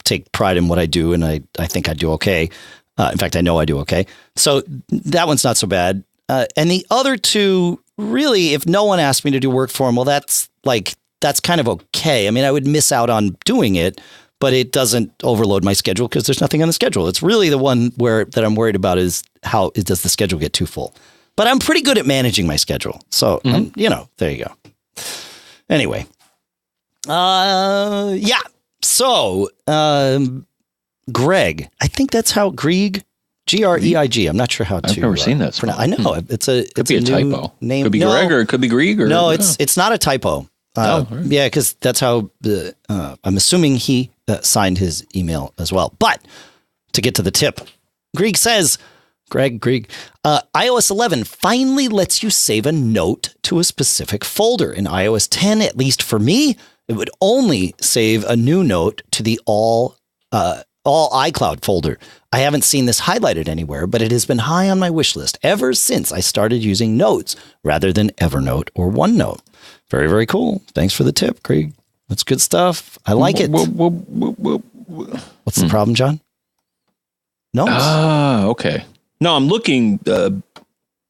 take pride in what I do, and I think I do okay. In fact, I know I do okay. So that one's not so bad. And the other two, really, if no one asked me to do work for them, well, that's kind of okay. I mean, I would miss out on doing it, but it doesn't overload my schedule because there's nothing on the schedule. It's really the one that I'm worried about is does the schedule get too full? But I'm pretty good at managing my schedule. So, there you go. Anyway. Yeah. So, Greig, I think that's how Greig, Greig. I'm not sure how to. I've never seen that. I know it's a typo name. Could be Greg or it could be Greig. Or, no, it's not a typo. Right. Yeah, because that's how I'm assuming he signed his email as well. But to get to the tip, Greig says, Greig. iOS 11 finally lets you save a note to a specific folder. In iOS 10, at least for me, it would only save a new note to the all iCloud folder. I haven't seen this highlighted anywhere, but it has been high on my wish list ever since I started using Notes rather than Evernote or OneNote. Very, very cool. Thanks for the tip, Greig. That's good stuff. I like it. What's the problem, John? Notes? Okay. No, I'm looking.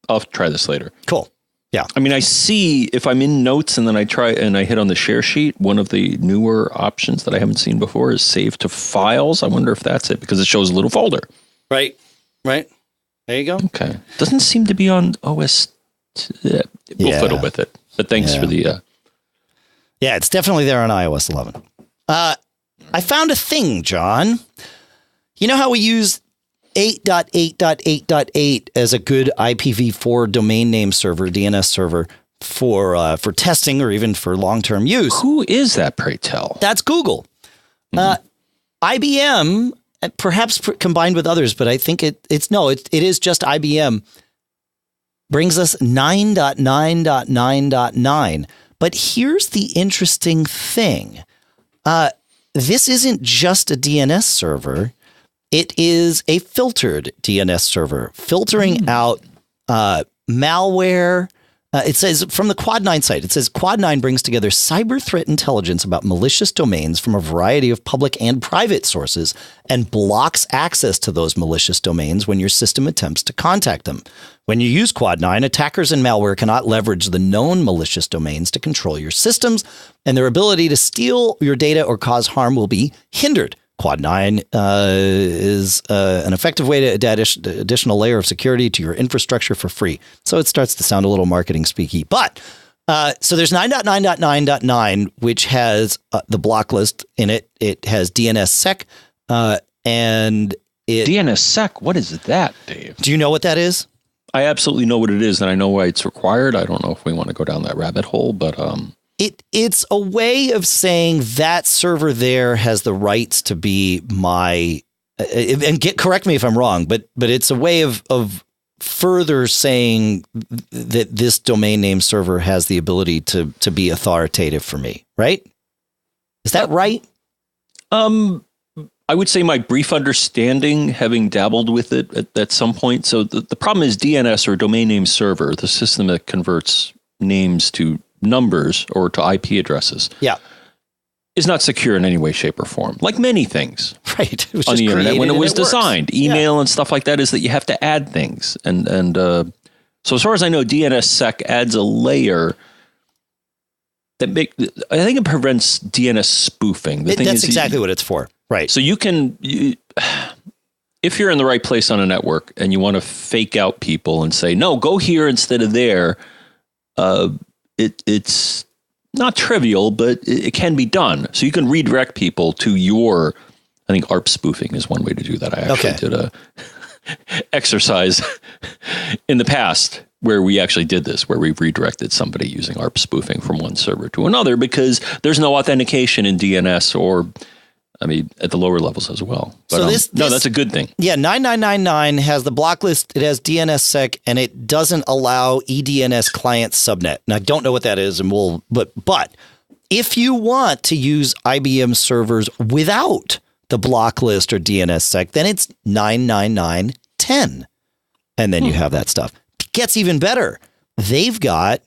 I'll try this later. Cool. Yeah. I mean, I see if I'm in Notes and then I try and I hit on the share sheet, one of the newer options that I haven't seen before is save to files. I wonder if that's it because it shows a little folder. Right. There you go. Okay. Doesn't seem to be on OS. We'll fiddle with it. But thanks for the... Yeah, it's definitely there on iOS 11. I found a thing, John. You know how we use 8.8.8.8 as a good IPv4 domain name server, DNS server, for testing or even for long-term use? Who is that, pray tell? That's Google. IBM, perhaps combined with others, but I think it is just IBM, brings us 9.9.9.9. But here's the interesting thing. This isn't just a DNS server. It is a filtered DNS server, filtering out malware. It says from the Quad9 site, it says Quad9 brings together cyber threat intelligence about malicious domains from a variety of public and private sources and blocks access to those malicious domains when your system attempts to contact them. When you use Quad9, attackers and malware cannot leverage the known malicious domains to control your systems, and their ability to steal your data or cause harm will be hindered. Quad9 is an effective way to add additional layer of security to your infrastructure for free. So it starts to sound a little marketing speaky. But so there's 9.9.9.9, which has the block list in it. It has DNSSEC and it... DNSSEC? What is that, Dave? Do you know what that is? I absolutely know what it is, and I know why it's required. I don't know if we want to go down that rabbit hole, but... It's a way of saying that server there has the rights to be my, and correct me if I'm wrong, but it's a way of further saying that this domain name server has the ability to be authoritative for me, right? Is that right? I would say my brief understanding, having dabbled with it at some point. So the problem is DNS, or domain name server, the system that converts names to numbers or to IP addresses, is not secure in any way, shape, or form. Like many things, right? It was on just the internet when it was works. designed, email and stuff like that, is that you have to add things, and so as far as I know, DNSSEC adds a layer that I think it prevents DNS spoofing. That's exactly what it's for, right? So you can. If you're in the right place on a network and you want to fake out people and say, no, go here instead of there, it's not trivial, but it can be done. So you can redirect people to your, I think ARP spoofing is one way to do that. I actually did a exercise in the past where we actually did this, where we redirected somebody using ARP spoofing from one server to another because there's no authentication in DNS or, I mean, at the lower levels as well. But, no, that's a good thing. Yeah, 9999 has the block list. It has DNSSEC, and it doesn't allow eDNS client subnet. And I don't know what that is, and but if you want to use IBM servers without the block list or DNSSEC, then it's 99910, and then you have that stuff. It gets even better. They've got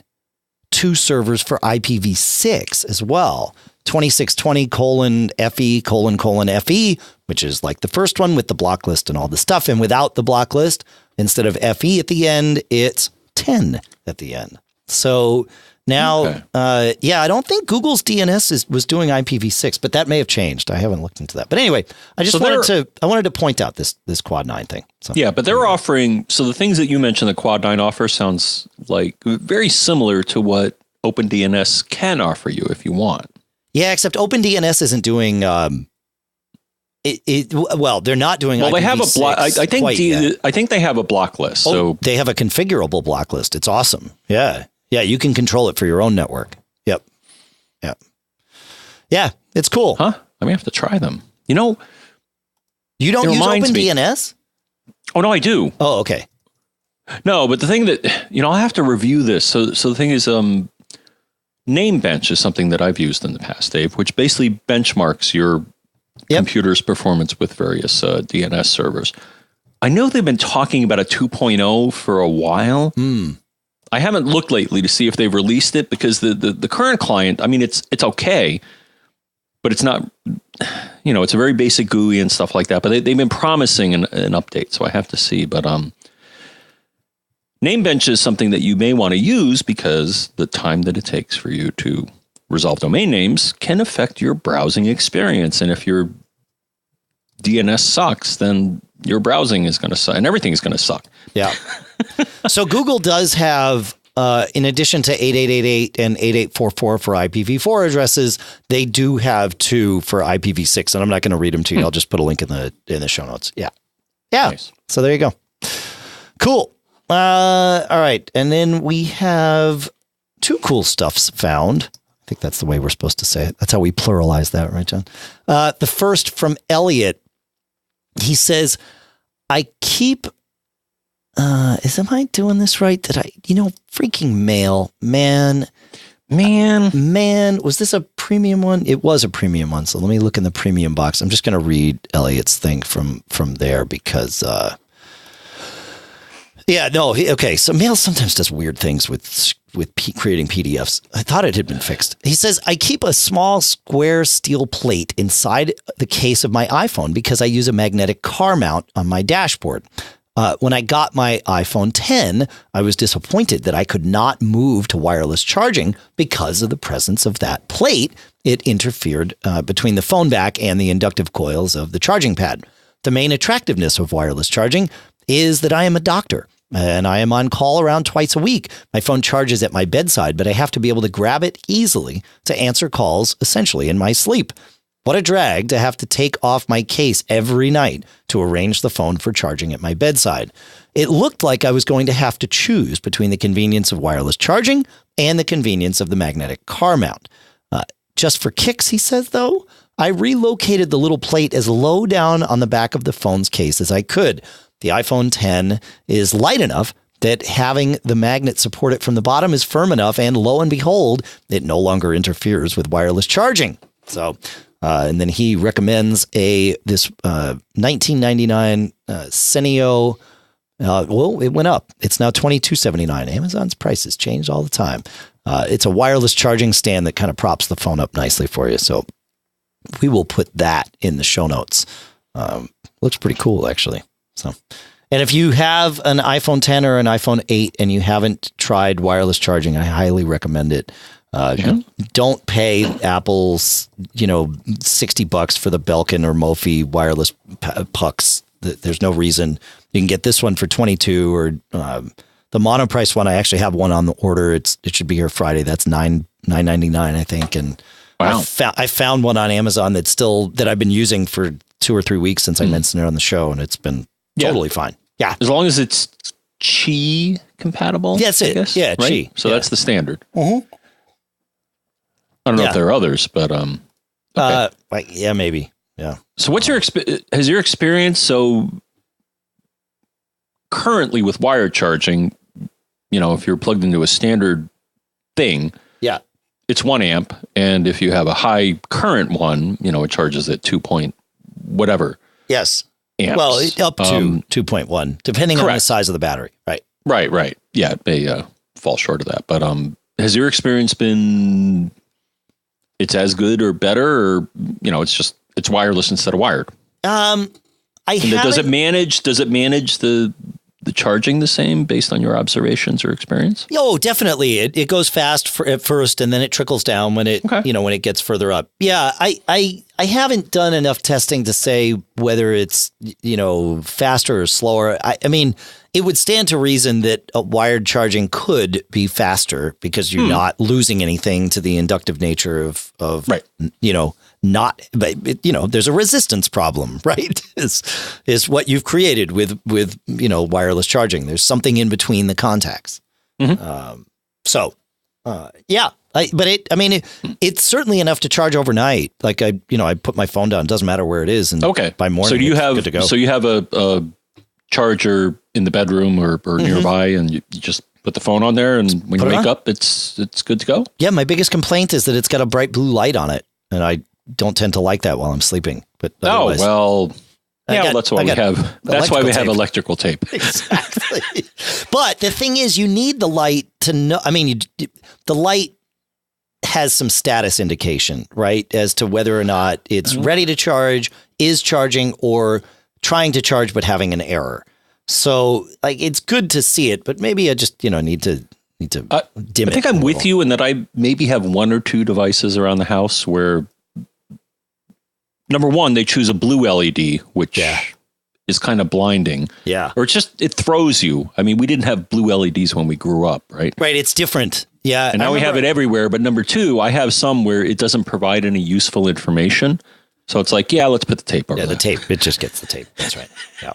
2 servers for IPv6 as well. 2620:FE::FE, which is like the first one with the block list and all the stuff. And without the block list, instead of FE at the end, it's 10 at the end. So now, I don't think Google's DNS was doing IPv6, but that may have changed. I haven't looked into that. But anyway, I wanted to point out this Quad9 thing. So, yeah, but they're offering, so the things that you mentioned the Quad9 offer sounds like very similar to what OpenDNS can offer you if you want. Yeah, except OpenDNS isn't doing they're not doing. Well, they have a block. I think they have a block list. So they have a configurable block list. It's awesome. Yeah, you can control it for your own network. Yep. Yeah, it's cool. Huh? I may have to try them. You don't use OpenDNS? Oh, no, I do. Oh, okay. No, but the thing that, I'll have to review this. So the thing is, Namebench is something that I've used in the past, Dave, which basically benchmarks your computer's performance with various DNS servers. I know they've been talking about a 2.0 for a while. I haven't looked lately to see if they've released it because the current client, I mean, it's okay, but it's not, it's a very basic GUI and stuff like that. But they've been promising an update, so I have to see. But Namebench is something that you may want to use because the time that it takes for you to resolve domain names can affect your browsing experience. And if your DNS sucks, then your browsing is going to suck and everything is going to suck. Yeah. So Google does have, in addition to 8888 and 8844 for IPv4 addresses, they do have 2 for IPv6. And I'm not going to read them to you. I'll just put a link in the show notes. Yeah. Yeah. Nice. So there you go. Cool. All right. And then we have 2 cool stuffs found. I think that's the way we're supposed to say it. That's how we pluralize that, right, John? The first from Eliot. He says, I keep, am I doing this right? Freaking mail, man, was this a premium one? It was a premium one. So let me look in the premium box. I'm just going to read Eliot's thing from there because, okay. So mail sometimes does weird things with creating PDFs. I thought it had been fixed. He says, I keep a small square steel plate inside the case of my iPhone because I use a magnetic car mount on my dashboard. When I got my iPhone 10, I was disappointed that I could not move to wireless charging because of the presence of that plate. It interfered between the phone back and the inductive coils of the charging pad. The main attractiveness of wireless charging is that I am a doctor and I am on call around twice a week. My phone charges at my bedside, but I have to be able to grab it easily to answer calls essentially in my sleep. What a drag to have to take off my case every night to arrange the phone for charging at my bedside. It looked like I was going to have to choose between the convenience of wireless charging and the convenience of the magnetic car mount. Just for kicks, he says, though, I relocated the little plate as low down on the back of the phone's case as I could. The iPhone 10 is light enough that having the magnet support it from the bottom is firm enough, and lo and behold, it no longer interferes with wireless charging. So, and then he recommends this 1999 Seneo. Well, it went up. It's now $22.79. Amazon's prices change all the time. It's a wireless charging stand that kind of props the phone up nicely for you. So we will put that in the show notes. Looks pretty cool, actually. So, and if you have an iPhone 10 or an iPhone 8 and you haven't tried wireless charging, I highly recommend it. Don't pay Apple's, $60 for the Belkin or Mophie wireless pucks. There's no reason. You can get this one for $22 or the monoprice one. I actually have one on the order. It should be here Friday. That's $9.99, I think. And wow. I found one on Amazon that I've been using for 2 or 3 weeks since I mentioned it on the show, and it's been totally fine. Yeah. As long as it's Qi compatible. That's it. Guess, yeah. Right? Qi. So that's the standard. Mm-hmm. I don't know if there are others, but, okay. Maybe. Yeah. So what's has your experience? So currently with wired charging, if you're plugged into a standard thing, it's 1 amp. And if you have a high current one, it charges at 2 point whatever. Yes. Amps. Well, up to 2.1, depending on the size of the battery. Right. Right. Yeah. It may fall short of that. But has your experience been it's as good or better, or, it's wireless instead of wired? Does it manage the charging the same based on your observations or experience? Oh, definitely. It goes fast at first, and then it trickles down when it when it gets further up. Yeah, I haven't done enough testing to say whether it's faster or slower. I mean, it would stand to reason that wired charging could be faster because you're not losing anything to the inductive nature of right. Not, but there's a resistance problem, right? Is what you've created with wireless charging. There's something in between the contacts. Mm-hmm. It's certainly enough to charge overnight. Like I put my phone down. It doesn't matter where it is. And by morning, so do you have good to go. So you have a charger in the bedroom or nearby, and you just put the phone on there, and when you wake up, it's good to go. Yeah, my biggest complaint is that it's got a bright blue light on it, and I don't tend to like that while I'm sleeping. But that's why we have electrical tape. Exactly. But the thing is, you need the light to know. I mean, the light has some status indication, right, as to whether or not it's ready to charge, is charging, or trying to charge but having an error. So, like, it's good to see it, but maybe I just need to dim it. I think I'm with you in that I maybe have one or two devices around the house where, number one, they choose a blue LED, which is kind of blinding. Yeah. Or it throws you. I mean, we didn't have blue LEDs when we grew up, right? Right. It's different. Yeah. And now we have it everywhere. But number two, I have some where it doesn't provide any useful information. So it's like, let's put the tape over there. The tape. It just gets the tape. That's right. Yeah.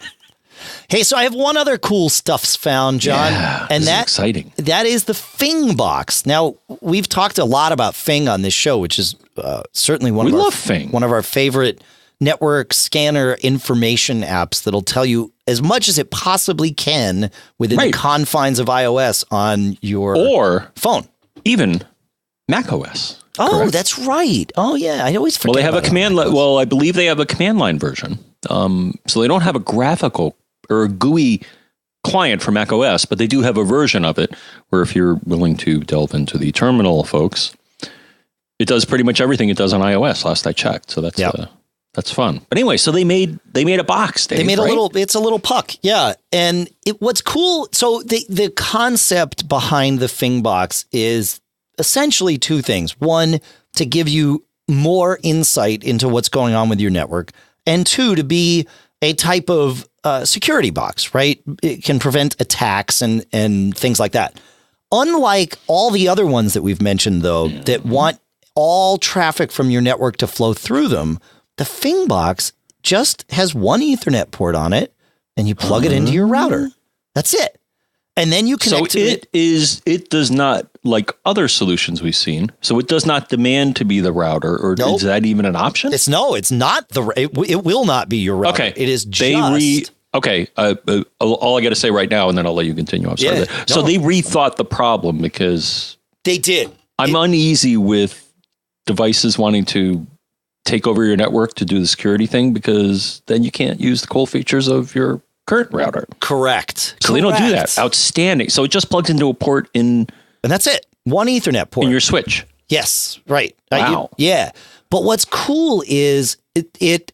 Hey, so I have one other cool stuff's found, John. Yeah, and that's exciting. That is the Fingbox. Now, we've talked a lot about Fing on this show, which is certainly one of our favorite network scanner information apps that'll tell you as much as it possibly can within the confines of iOS on your phone. Even Mac OS. Oh, correct? That's right. Oh, yeah. I always forget. Well, they have a command line. Well, I believe they have a command line version. So they don't have a graphical or a GUI client for Mac OS, but they do have a version of it where if you're willing to delve into the terminal, folks, it does pretty much everything it does on iOS. Last I checked, so that's fun. But anyway, so they made a box. Dave, they made it's a little puck, yeah. And what's cool. So the concept behind the Fingbox is essentially two things: one, to give you more insight into what's going on with your network, and two, to be a type of security box, right? It can prevent attacks and things like that. Unlike all the other ones that we've mentioned, though, that want all traffic from your network to flow through them, the Fingbox just has one Ethernet port on it, and you plug it into your router. That's it. And then you connect to it. It does not, like other solutions we've seen, so it does not demand to be the router, or is that even an option? It's not it will not be your router. Okay. It is just... all I got to say right now, and then I'll let you continue. I'm sorry. So they rethought the problem because... They did. I'm uneasy with devices wanting to take over your network to do the security thing, because then you can't use the cool features of your current router. Correct. So they don't do that. Outstanding. So it just plugs into a port and that's it. One Ethernet port. In your switch. Yes. Right. Wow. Yeah. But what's cool is it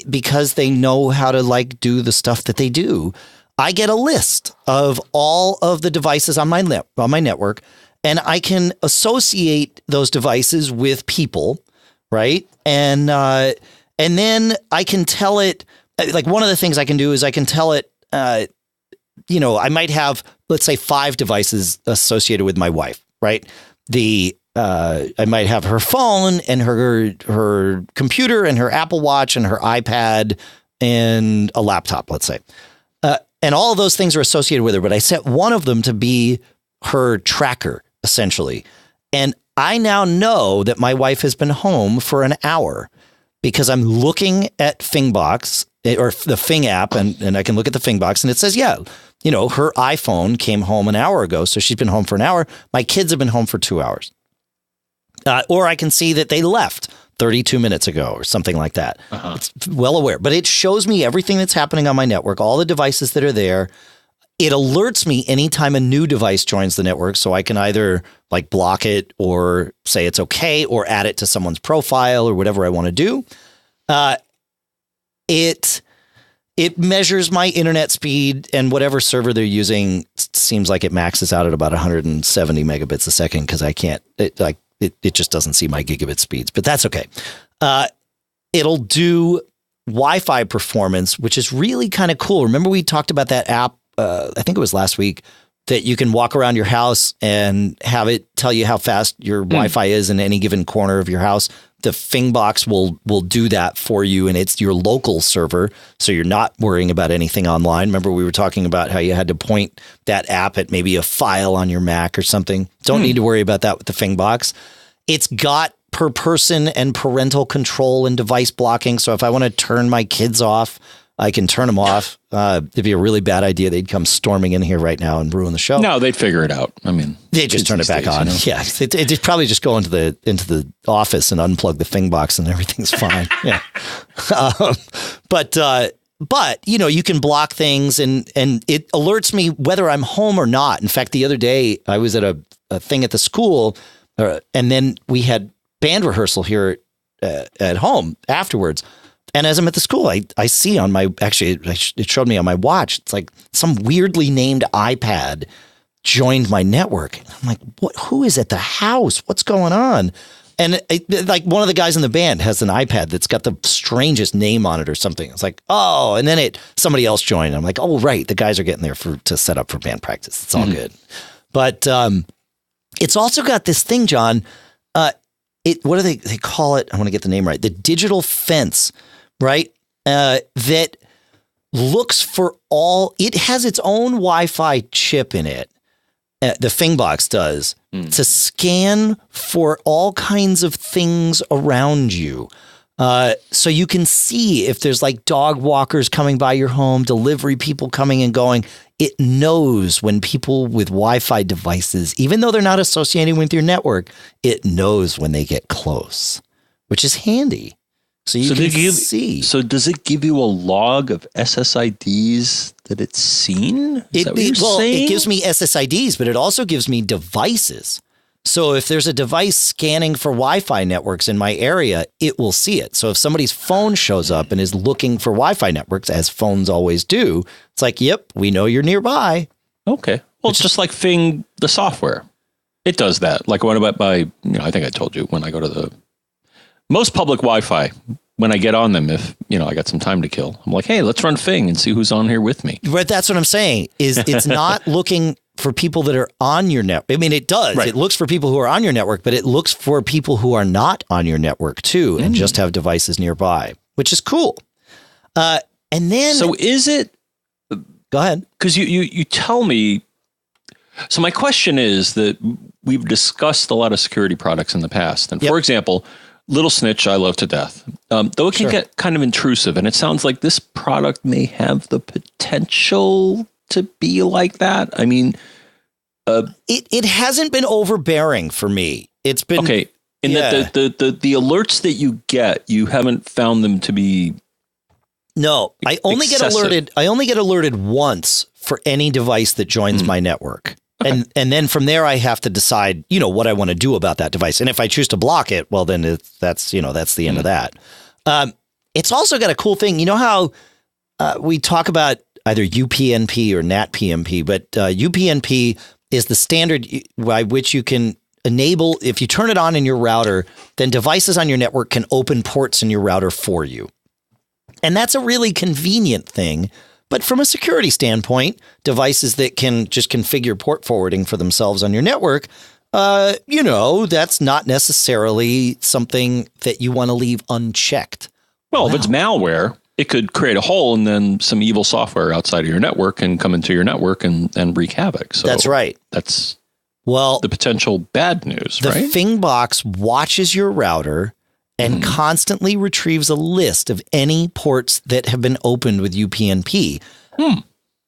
because they know how to do the stuff that they do. I get a list of all of the devices on my network, and I can associate those devices with people. Right. And then I can tell it, one of the things I can do is I can tell it, I might have, let's say, 5 devices associated with my wife, right? I might have her phone and her computer and her Apple Watch and her iPad and a laptop, let's say. And all of those things are associated with her, but I set one of them to be her tracker, essentially. And I now know that my wife has been home for an hour because I'm looking at Fingbox or the Fing app, and I can look at the Fingbox, and it says, her iPhone came home an hour ago, so she's been home for an hour. My kids have been home for 2 hours. Or I can see that they left 32 minutes ago or something like that. It's well aware, but it shows me everything that's happening on my network, all the devices that are there. It alerts me anytime a new device joins the network, so I can either block it or say it's okay or add it to someone's profile or whatever I want to do. It measures my internet speed, and whatever server they're using seems like it maxes out at about 170 megabits a second because I can't, it just doesn't see my gigabit speeds, but that's okay. It'll do Wi-Fi performance, which is really kind of cool. Remember we talked about that app, I think it was last week, that you can walk around your house and have it tell you how fast your Wi-Fi is in any given corner of your house. The Fingbox will do that for you, and it's your local server, so you're not worrying about anything online. Remember we were talking about how you had to point that app at maybe a file on your Mac or something. Don't need to worry about that with the Fingbox. It's got per person and parental control and device blocking, so if I want to turn my kids off I can turn them off. It'd be a really bad idea. They'd come storming in here right now and ruin the show. No, they'd figure it out. I mean, they just turn it back on. Yeah, they'd probably just go into the office and unplug the Fingbox and everything's fine. Yeah, but you can block things and it alerts me whether I'm home or not. In fact, the other day I was at a thing at the school, and then we had band rehearsal here at home afterwards. And as I'm at the school, I see on my, actually, it showed me on my watch, it's like some weirdly named iPad joined my network. I'm like, who is at the house? What's going on? And like one of the guys in the band has an iPad that's got the strangest name on it or something. It's like, oh, and then somebody else joined. I'm like, oh, right. The guys are getting there to set up for band practice. It's all good. But it's also got this thing, John. What do they call it? I want to get the name right. The digital fence. Right? That looks for it has its own Wi-Fi chip in it. The Fingbox does to scan for all kinds of things around you. So you can see if there's like dog walkers coming by your home, delivery people coming and going. It knows when people with Wi-Fi devices, even though they're not associated with your network, it knows when they get close, which is handy. So you can see. So does it give you a log of SSIDs that it's seen? It gives me SSIDs, but it also gives me devices. So if there's a device scanning for Wi-Fi networks in my area, it will see it. So if somebody's phone shows up and is looking for Wi-Fi networks, as phones always do, it's like, yep, we know you're nearby. Okay. Well, it's just like Fing, the software. It does that. Like what about I think I told you when I go to most public Wi-Fi, when I get on them, if I got some time to kill, I'm like, hey, let's run Fing and see who's on here with me. But that's what I'm saying is it's not looking for people that are on your network. I mean, it does. Right. It looks for people who are on your network, but it looks for people who are not on your network too, and just have devices nearby, which is cool. And then, so is it? Go ahead, because you tell me. So my question is that we've discussed a lot of security products in the past, and for example. Little Snitch, I love to death. Though it can get kind of intrusive, and it sounds like this product may have the potential to be like that. I mean, it hasn't been overbearing for me. It's been okay. In that the alerts that you get, you haven't found them to be. No, I only get alerted. I only get alerted once for any device that joins my network. Okay. And then from there, I have to decide, what I want to do about that device. And if I choose to block it, well, then that's the end of that. It's also got a cool thing. You know how we talk about either UPnP or NatPMP, but UPnP is the standard by which you can enable, if you turn it on in your router, then devices on your network can open ports in your router for you. And that's a really convenient thing. But from a security standpoint, devices that can just configure port forwarding for themselves on your network, that's not necessarily something that you want to leave unchecked. Well, if it's malware, it could create a hole and then some evil software outside of your network can come into your network and wreak havoc. So that's right. That's the potential bad news, right? The Fingbox watches your router and constantly retrieves a list of any ports that have been opened with UPnP.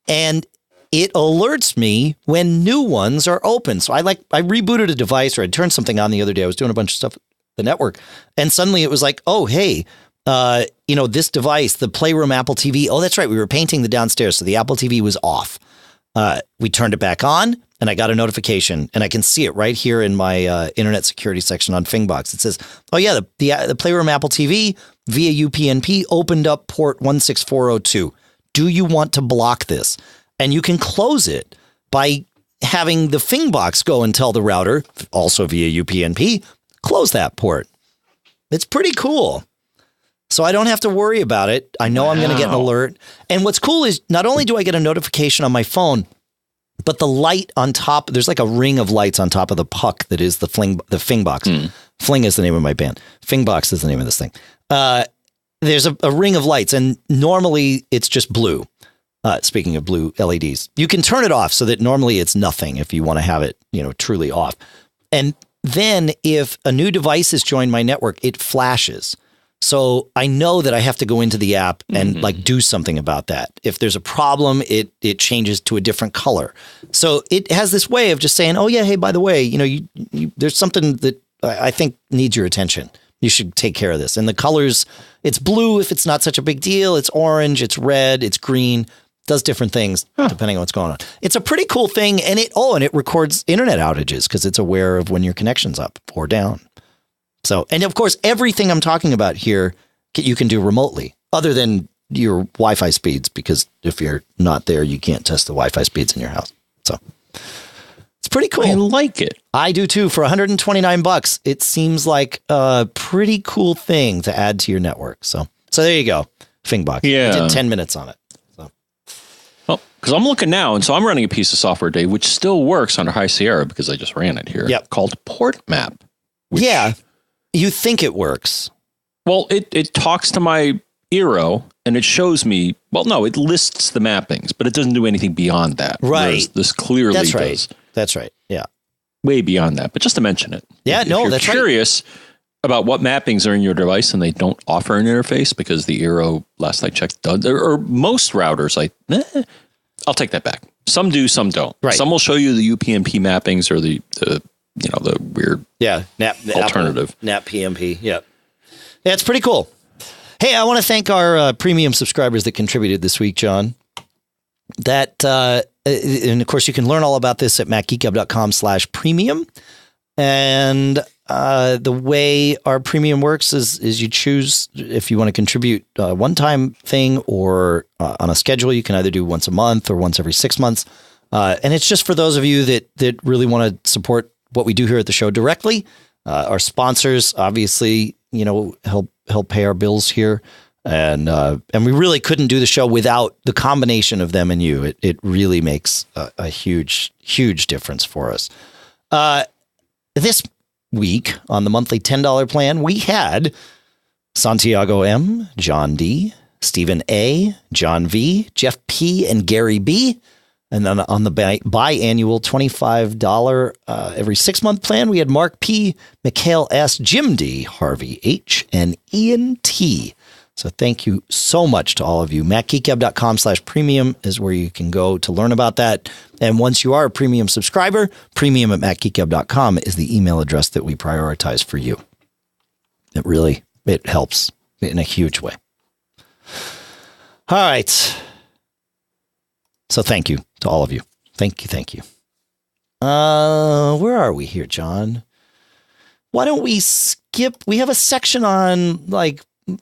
And it alerts me when new ones are open. So I rebooted a device, or I turned something on the other day. I was doing a bunch of stuff with the network. And suddenly it was like, oh, hey, this device, the Playroom Apple TV. Oh, that's right. We were painting the downstairs. So the Apple TV was off. We turned it back on. And I got a notification, and I can see it right here in my internet security section on Fingbox. It says, oh, yeah, the Playroom Apple TV via UPnP opened up port 16402. Do you want to block this? And you can close it by having the Fingbox go and tell the router, also via UPnP, close that port. It's pretty cool. So I don't have to worry about it. I know I'm going to get an alert. And what's cool is not only do I get a notification on my phone, but the light on top, there's like a ring of lights on top of the puck that is the Fingbox. Fling is the name of my band. Fingbox is the name of this thing. There's a ring of lights, and normally it's just blue. Speaking of blue LEDs, you can turn it off so that normally it's nothing if you want to have it, truly off. And then if a new device has joined my network, it flashes. So I know that I have to go into the app and like do something about that. If there's a problem, it changes to a different color. So it has this way of just saying, oh yeah, hey, by the way, you there's something that I think needs your attention. You should take care of this. And the colors, it's blue if it's not such a big deal. It's orange, it's red, it's green. Does different things depending on what's going on. It's a pretty cool thing. And it records internet outages because it's aware of when your connection's up or down. So, and of course, everything I'm talking about here, you can do remotely other than your Wi-Fi speeds, because if you're not there, you can't test the Wi-Fi speeds in your house. So it's pretty cool. I like it. I do too. For $129, it seems like a pretty cool thing to add to your network. So there you go. Fingbox. Yeah. I did 10 minutes on it. So. Well, because I'm looking now, and so I'm running a piece of software today, which still works under High Sierra because I just ran it here. Yep. Called Port Map. Yeah. You think it works. Well, it talks to my Eero and it shows me, well, no, it lists the mappings, but it doesn't do anything beyond that. Right. Whereas this clearly That's right. does. That's right. Yeah. Way beyond that, but just to mention it. Yeah, if you're curious about what mappings are in your device and they don't offer an interface because the Eero, last I checked, does, or most routers, I'll take that back. Some do, some don't. Right. Some will show you the UPnP mappings or the weird alternative. NAP PMP. Yeah. Yeah, it's pretty cool. Hey, I want to thank our premium subscribers that contributed this week, John. And of course, you can learn all about this at macgeekgab.com/premium. And the way our premium works is you choose if you want to contribute a one-time thing or on a schedule. You can either do once a month or once every 6 months. And it's just for those of you that really want to support what we do here at the show directly. Our sponsors, obviously, help pay our bills here. And we really couldn't do the show without the combination of them and you. It really makes a huge, huge difference for us. This week on the monthly $10 plan, we had Santiago M, John D, Stephen A, John V, Jeff P, and Gary B. And then on the biannual $25 every 6 month plan, we had Mark P, Mikhail S, Jim D, Harvey H, and Ian T. So thank you so much to all of you. MacGeekGab.com/premium is where you can go to learn about that. And once you are a premium subscriber, premium at MacGeekGab.com is the email address that we prioritize for you. It helps in a huge way. All right. So thank you to all of you. Thank you. Where are we here, John? Why don't we skip? We have a section on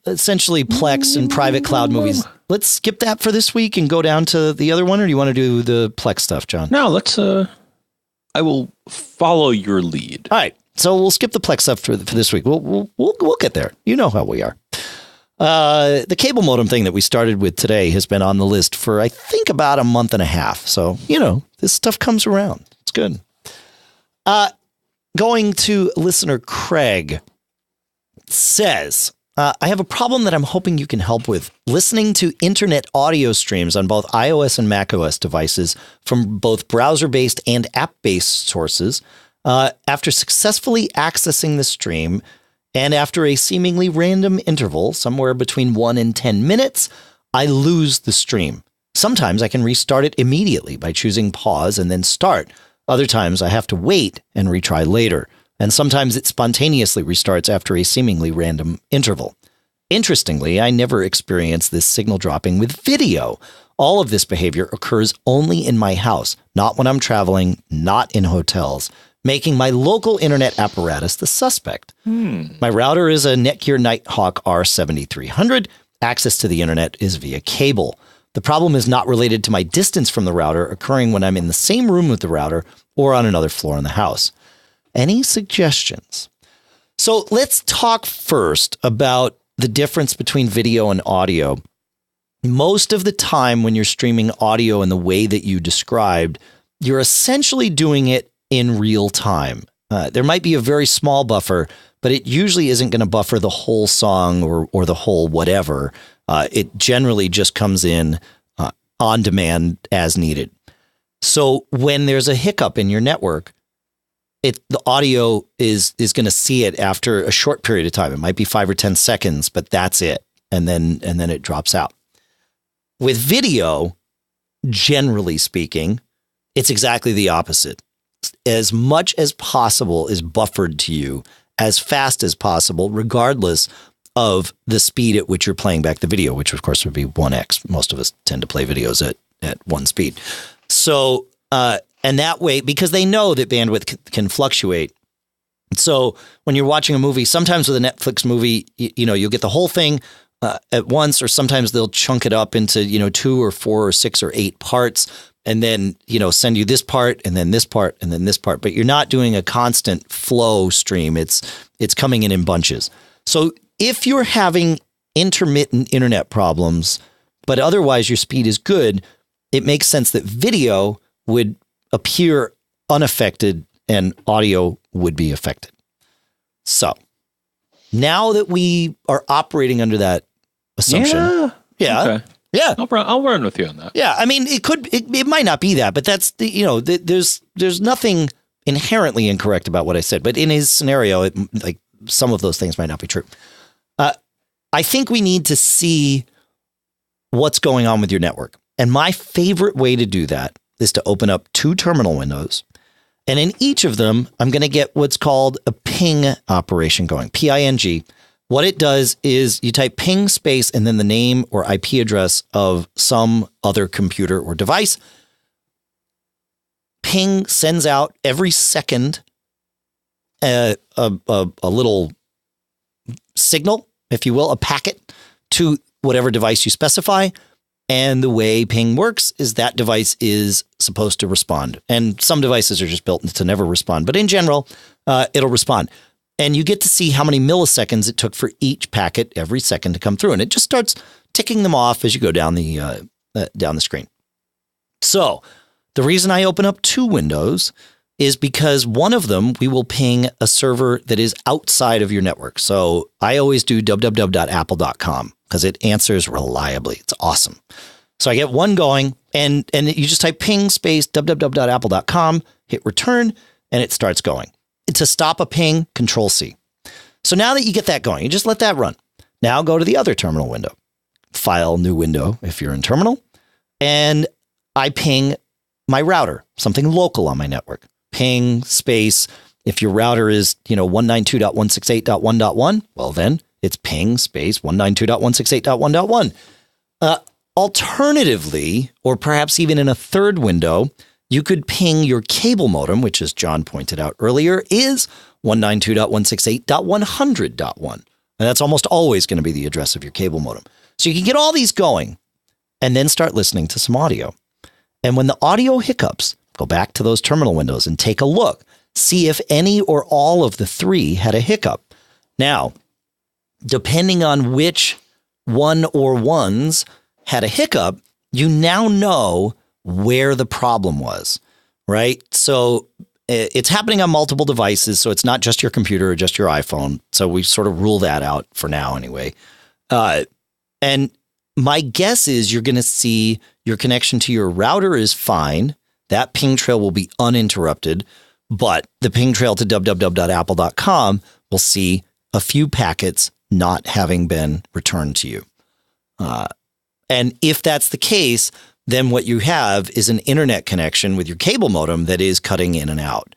essentially Plex and private cloud movies. Let's skip that for this week and go down to the other one, or do you want to do the Plex stuff, John? No, let's, I will follow your lead. All right. So we'll skip the Plex stuff for this week. We'll get there. You know how we are. The cable modem thing that we started with today has been on the list for, I think, about a month and a half. So, this stuff comes around. It's good. Going to listener Craig says, I have a problem that I'm hoping you can help with. Listening to internet audio streams on both iOS and macOS devices from both browser-based and app-based sources. After successfully accessing the stream and after a seemingly random interval, somewhere between 1 and 10 minutes, I lose the stream. Sometimes I can restart it immediately by choosing pause and then start. Other times I have to wait and retry later. And sometimes it spontaneously restarts after a seemingly random interval. Interestingly, I never experienced this signal dropping with video. All of this behavior occurs only in my house, not when I'm traveling, not in hotels, making my local internet apparatus the suspect. My router is a Netgear Nighthawk R7300. Access to the internet is via cable. The problem is not related to my distance from the router, occurring when I'm in the same room with the router or on another floor in the house. Any suggestions? So let's talk first about the difference between video and audio. Most of the time when you're streaming audio in the way that you described, you're essentially doing it in real time. There might be a very small buffer, but it usually isn't going to buffer the whole song or the whole whatever. It generally just comes in on demand as needed. So when there's a hiccup in your network, the audio is going to see it after a short period of time. It might be 5 or 10 seconds, but that's it. And then it drops out. With video, generally speaking, it's exactly the opposite. As much as possible is buffered to you as fast as possible, regardless of the speed at which you're playing back the video, which of course would be 1x. Most of us tend to play videos at one speed. So, and that way, because they know that bandwidth can fluctuate. So when you're watching a movie, sometimes with a Netflix movie, you'll get the whole thing at once, or sometimes they'll chunk it up into, 2 or 4 or 6 or 8 parts, and then, send you this part and then this part and then this part. But you're not doing a constant flow stream. It's coming in bunches. So if you're having intermittent internet problems, but otherwise your speed is good, it makes sense that video would appear unaffected and audio would be affected. So now that we are operating under that assumption. Yeah. Okay. Yeah. I'll run with you on that. Yeah. I mean, it might not be that, but that's there's nothing inherently incorrect about what I said, but in his scenario, some of those things might not be true. I think we need to see what's going on with your network. And my favorite way to do that is to open up 2 terminal windows. And in each of them, I'm going to get what's called a ping operation going, PING. What it does is you type ping space and then the name or IP address of some other computer or device. Ping sends out every second a little signal, if you will, a packet to whatever device you specify. And the way ping works is that device is supposed to respond. And some devices are just built to never respond. But in general, it'll respond. And you get to see how many milliseconds it took for each packet every second to come through. And it just starts ticking them off as you go down the screen. So the reason I open up 2 windows is because one of them, we will ping a server that is outside of your network. So I always do www.apple.com because it answers reliably. It's awesome. So I get one going and you just type ping space www.apple.com, hit return, and it starts going. To stop a ping, Control C. So now that you get that going, you just let that run. Now go to the other terminal window. File, new window if you're in terminal. And I ping my router, something local on my network. Ping space. If your router is, 192.168.1.1, well then it's ping space 192.168.1.1. Alternatively, or perhaps even in a third window, you could ping your cable modem, which, as John pointed out earlier, is 192.168.100.1. And that's almost always going to be the address of your cable modem. So you can get all these going and then start listening to some audio. And when the audio hiccups, go back to those terminal windows and take a look. See if any or all of the 3 had a hiccup. Now, depending on which one or ones had a hiccup, you now know where the problem was, right? So it's happening on multiple devices. So it's not just your computer or just your iPhone. So we sort of rule that out for now anyway. And my guess is you're going to see your connection to your router is fine. That ping trail will be uninterrupted, but the ping trail to www.apple.com will see a few packets not having been returned to you. And if that's the case, then what you have is an internet connection with your cable modem that is cutting in and out.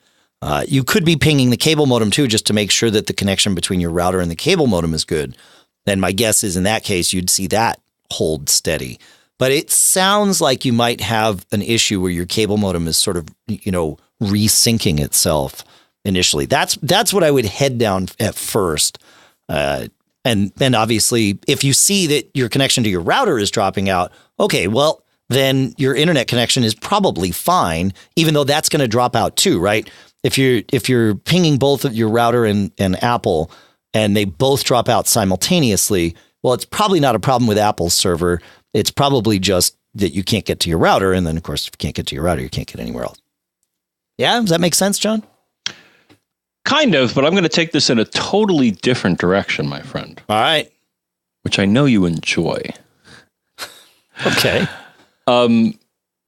You could be pinging the cable modem too, just to make sure that the connection between your router and the cable modem is good. Then my guess is in that case, you'd see that hold steady. But it sounds like you might have an issue where your cable modem is sort of, resyncing itself initially. That's what I would head down at first. And then obviously, if you see that your connection to your router is dropping out, okay, well, then your internet connection is probably fine, even though that's going to drop out too, right? If you're pinging both of your router and Apple and they both drop out simultaneously, well, it's probably not a problem with Apple's server. It's probably just that you can't get to your router. And then, of course, if you can't get to your router, you can't get anywhere else. Yeah? Does that make sense, John? Kind of, but I'm going to take this in a totally different direction, my friend. All right. Which I know you enjoy. Okay. So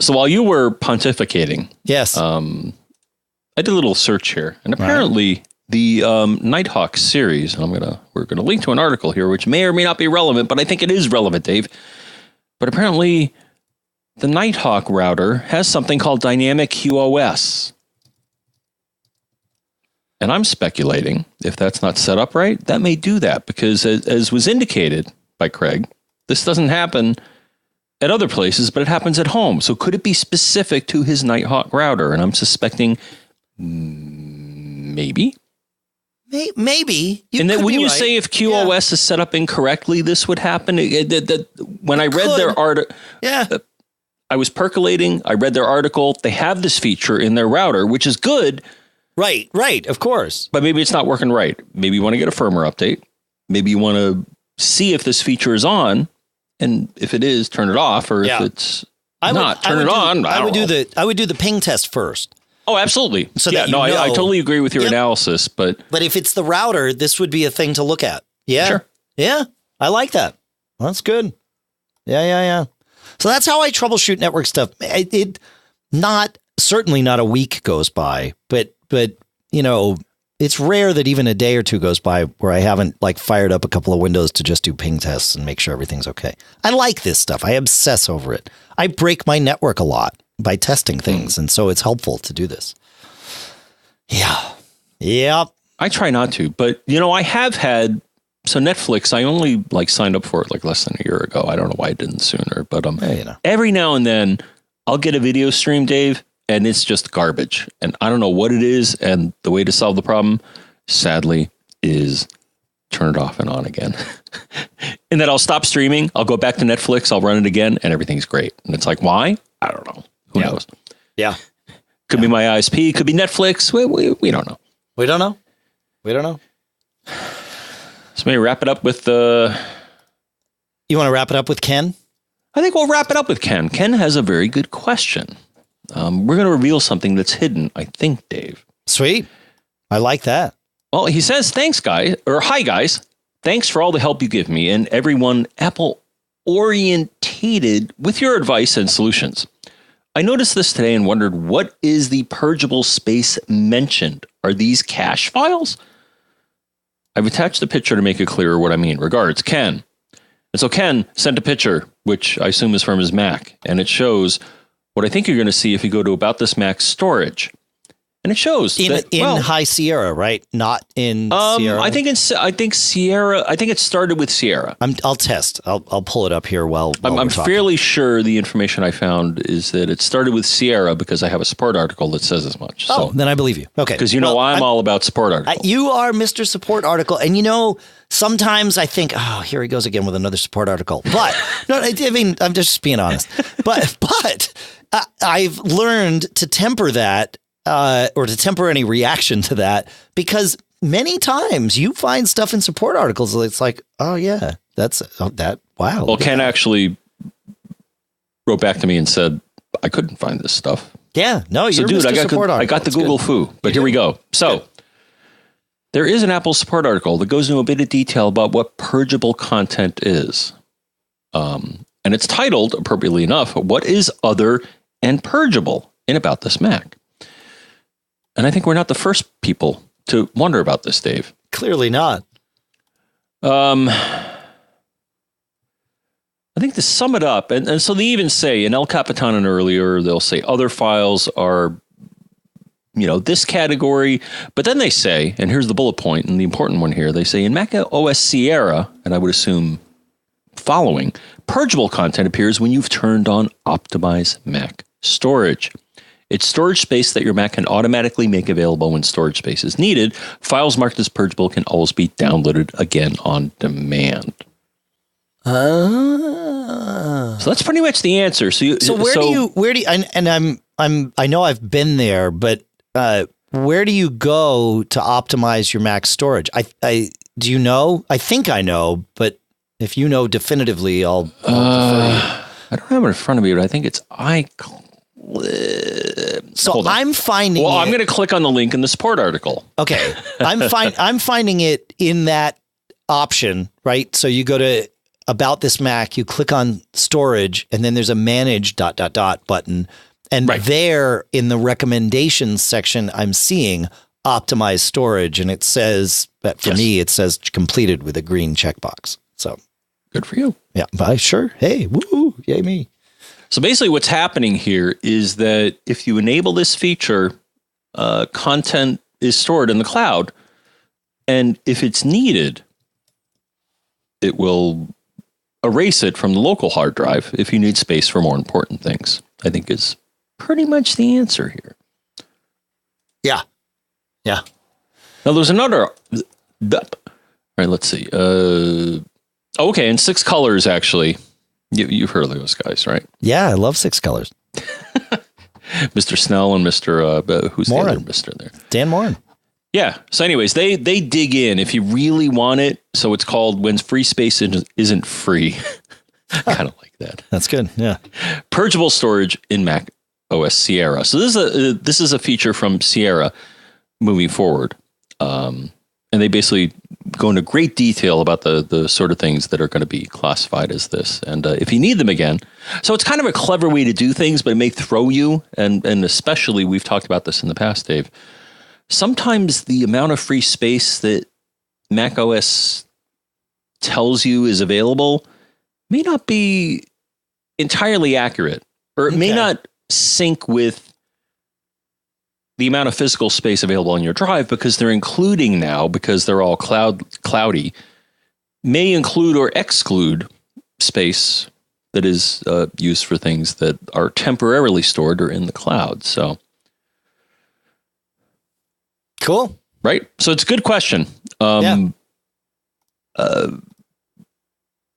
while you were pontificating, yes, I I did a little search here, and apparently the Nighthawk series, and we're gonna link to an article here, which may or may not be relevant, but I think it is relevant, Dave. But apparently, the Nighthawk router has something called Dynamic QoS. And I'm speculating, if that's not set up right, that may do that, because as was indicated by Craig, this doesn't happen at other places, but it happens at home. So could it be specific to his Nighthawk router? And I'm suspecting maybe. Maybe. And then when you say if QoS is set up incorrectly, this would happen. When I read their article, I was percolating. I read their article. They have this feature in their router, which is good. Right. Of course. But maybe it's not working right. Maybe you want to get a firmware update. Maybe you want to see if this feature is on. And if it is, turn it off. Or if it's not, turn it on. I would do the ping test first. Oh, absolutely. So I totally agree with your analysis, but if it's the router, this would be a thing to look at. Yeah. Sure. Yeah. I like that. That's good. Yeah. So that's how I troubleshoot network stuff. Certainly not a week goes by, but it's rare that even a day or two goes by where I haven't fired up a couple of windows to just do ping tests and make sure everything's okay. I like this stuff. I obsess over it. I break my network a lot by testing things. And so it's helpful to do this. Yeah. Yep. I try not to, but I have had, so Netflix, I only signed up for it less than a year ago. I don't know why I didn't sooner, but every now and then I'll get a video stream, Dave, and it's just garbage. And I don't know what it is. And the way to solve the problem, sadly, is turn it off and on again. And then I'll stop streaming. I'll go back to Netflix. I'll run it again and everything's great. And it's why? I don't know. Who knows? Yeah. Could be my ISP. Could be Netflix. We don't know. We don't know. So maybe wrap it up with You want to wrap it up with Ken? I think we'll wrap it up with Ken. Ken has a very good question. We're going to reveal something that's hidden, I think, Dave. Sweet. I like that. Well, he says, hi, guys. Thanks for all the help you give me and everyone Apple-orientated with your advice and solutions. I noticed this today and wondered, what is the purgeable space mentioned? Are these cache files? I've attached a picture to make it clearer what I mean. Regards, Ken. And so Ken sent a picture, which I assume is from his Mac, and it shows what I think you're going to see if you go to About This Mac storage. And it shows in High Sierra, right? Not in Sierra. I think Sierra. I think it started with Sierra. I'll test. I'll pull it up here while I'm fairly sure the information I found is that it started with Sierra because I have a support article that says as much. Oh, then I believe you. Okay, because I'm all about support articles. You are Mr. Support Article, and sometimes I think, oh, here he goes again with another support article. But no, I mean, I'm just being honest. But I've learned to temper that. Or to temper any reaction to that, because many times you find stuff in support articles that's oh yeah, that. Wow. Well, Ken actually wrote back to me and said, I couldn't find this stuff. Yeah, no, you're Mr. Support Article. I got the Google foo, but here we go. So there is an Apple support article that goes into a bit of detail about what purgeable content is. And it's titled, appropriately enough, What is Other and Purgeable in About This Mac? And I think we're not the first people to wonder about this, Dave. Clearly not. I think to sum it up, and so they even say in El Capitan and earlier, they'll say other files are, this category. But then they say, and here's the bullet point, and the important one here, they say in Mac OS Sierra, and I would assume following, purgeable content appears when you've turned on Optimize Mac Storage. It's storage space that your Mac can automatically make available when storage space is needed. Files marked as purgeable can always be downloaded again on demand. So that's pretty much the answer. I know I've been there, but where do you go to optimize your Mac storage? Do you know? I think I know, but if you know definitively, I'll defer you. I don't have it in front of me, but I think it's iCloud. So I'm finding. Well, I'm going to click on the link in the support article. Okay, I'm finding it in that option, right? So you go to About This Mac, you click on storage, and then there's a manage ... button, And Right. there in the recommendations section, I'm seeing optimized storage. And it says that for me, it says completed with a green checkbox. So Good for you. yeah, but sure. Hey, woo, yay me. So basically what's happening here is that if you enable this feature, content is stored in the cloud. And if it's needed, it will erase it from the local hard drive if you need space for more important things, I think is pretty much the answer here. Yeah. Yeah. Now there's another. All right, let's see. Okay, in 6 colors, actually. You've heard of those guys, right? Yeah, I love 6 colors. Mr. Snell and Mr. Who's Morin. the other Mr. there? Dan Morin. Yeah. So anyways, they dig in if you really want it. So it's called When Free Space Isn't Free. Kind of like that. That's good. Yeah. Purgeable storage in Mac OS Sierra. So this is a feature from Sierra moving forward. And they basically go into great detail about the sort of things that are going to be classified as this. And if you need them again, so it's kind of a clever way to do things, but it may throw you. And especially, we've talked about this in the past, Dave. Sometimes the amount of free space that Mac OS tells you is available may not be entirely accurate, or it may not sync with the amount of physical space available on your drive, because they're including now, because they're all cloudy, may include or exclude space that is used for things that are temporarily stored or in the cloud. So, cool. Right. So it's a good question. In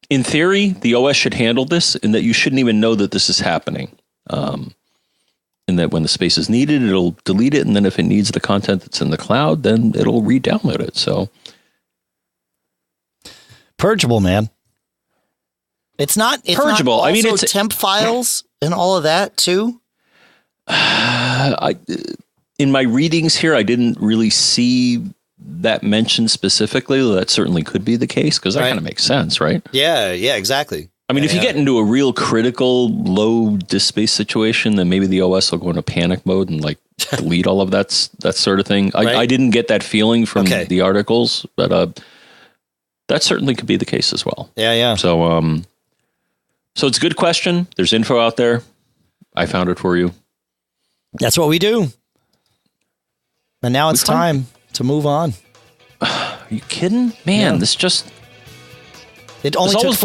theory, the OS should handle this, and that you shouldn't even know that this is happening. And that when the space is needed, it'll delete it. And then if it needs the content that's in the cloud, then it'll re-download it. So Purgeable, man. It's Purgeable. Not I mean, also it's temp files and all of that too. In my readings here, I didn't really see that mentioned specifically. That certainly could be the case, because that kind of makes sense, right? Yeah, exactly. I mean, if you get into a real critical low disk space situation, then maybe the OS will go into panic mode and like delete all of that sort of thing. I didn't get that feeling from the articles, but that certainly could be the case as well. Yeah. So it's a good question. There's info out there. I found it for you. That's what we do. And now it's time to move on. Are you kidding? Man, this just... It only took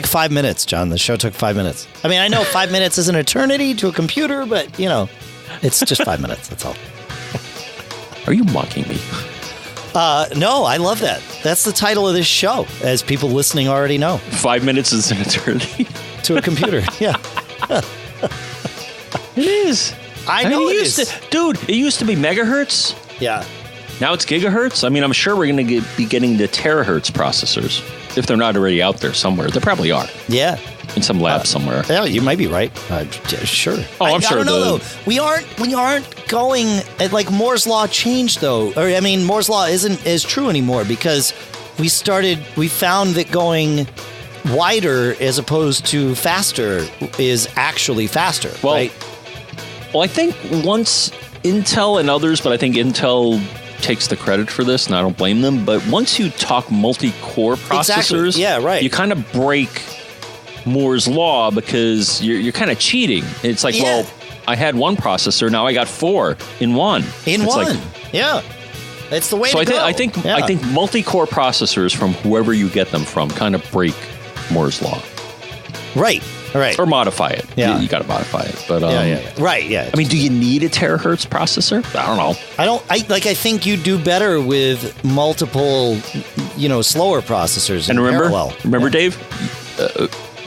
5 minutes, John. The show took 5 minutes. I mean, I know 5 minutes is an eternity to a computer, but, it's just 5 minutes. That's all. Are you mocking me? No, I love that. That's the title of this show, as people listening already know. 5 minutes is an eternity. To a computer, yeah. It is. I know it is. It used to be megahertz. Yeah. Now it's gigahertz. I mean, I'm sure we're going to be getting the terahertz processors. If they're not already out there somewhere. They probably are. Yeah. In some lab somewhere. Yeah, you might be right. Sure. Oh, I'm sure. I don't know, though. We aren't going... Like, Moore's Law changed, though. Or, I mean, Moore's Law isn't as true anymore, because we found that going wider as opposed to faster is actually faster, right? Well, I think once Intel and others, but I think Intel takes the credit for this, and I don't blame them. But once you talk multi-core processors, you kind of break Moore's Law, because you're kind of cheating. It's like, well, I had one processor, now I got 4 in one. Yeah. It's the way to go. I think multi-core processors, from whoever you get them from, kind of break Moore's Law. Right. Or modify it. Yeah. You got to modify it. But Right, yeah. I mean, do you need a terahertz processor? I don't know. I think you do better with multiple, slower processors. And remember, Dave,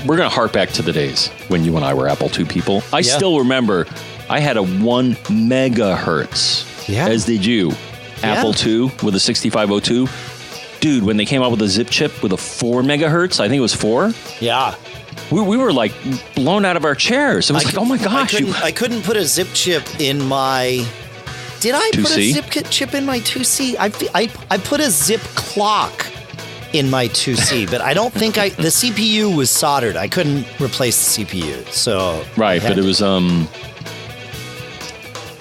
we're going to hark back to the days when you and I were Apple II people. I still remember I had a 1 megahertz, as did you. Apple II with a 6502. Dude, when they came out with a zip chip with a 4 megahertz, I think it was 4. Yeah. We were like blown out of our chairs. It was like, oh my gosh. I couldn't put a zip chip in my... Did I 2C? Put a zip chip in my 2C? I put a zip clock in my 2C, but I don't think the CPU was soldered. I couldn't replace the CPU. So right, but it was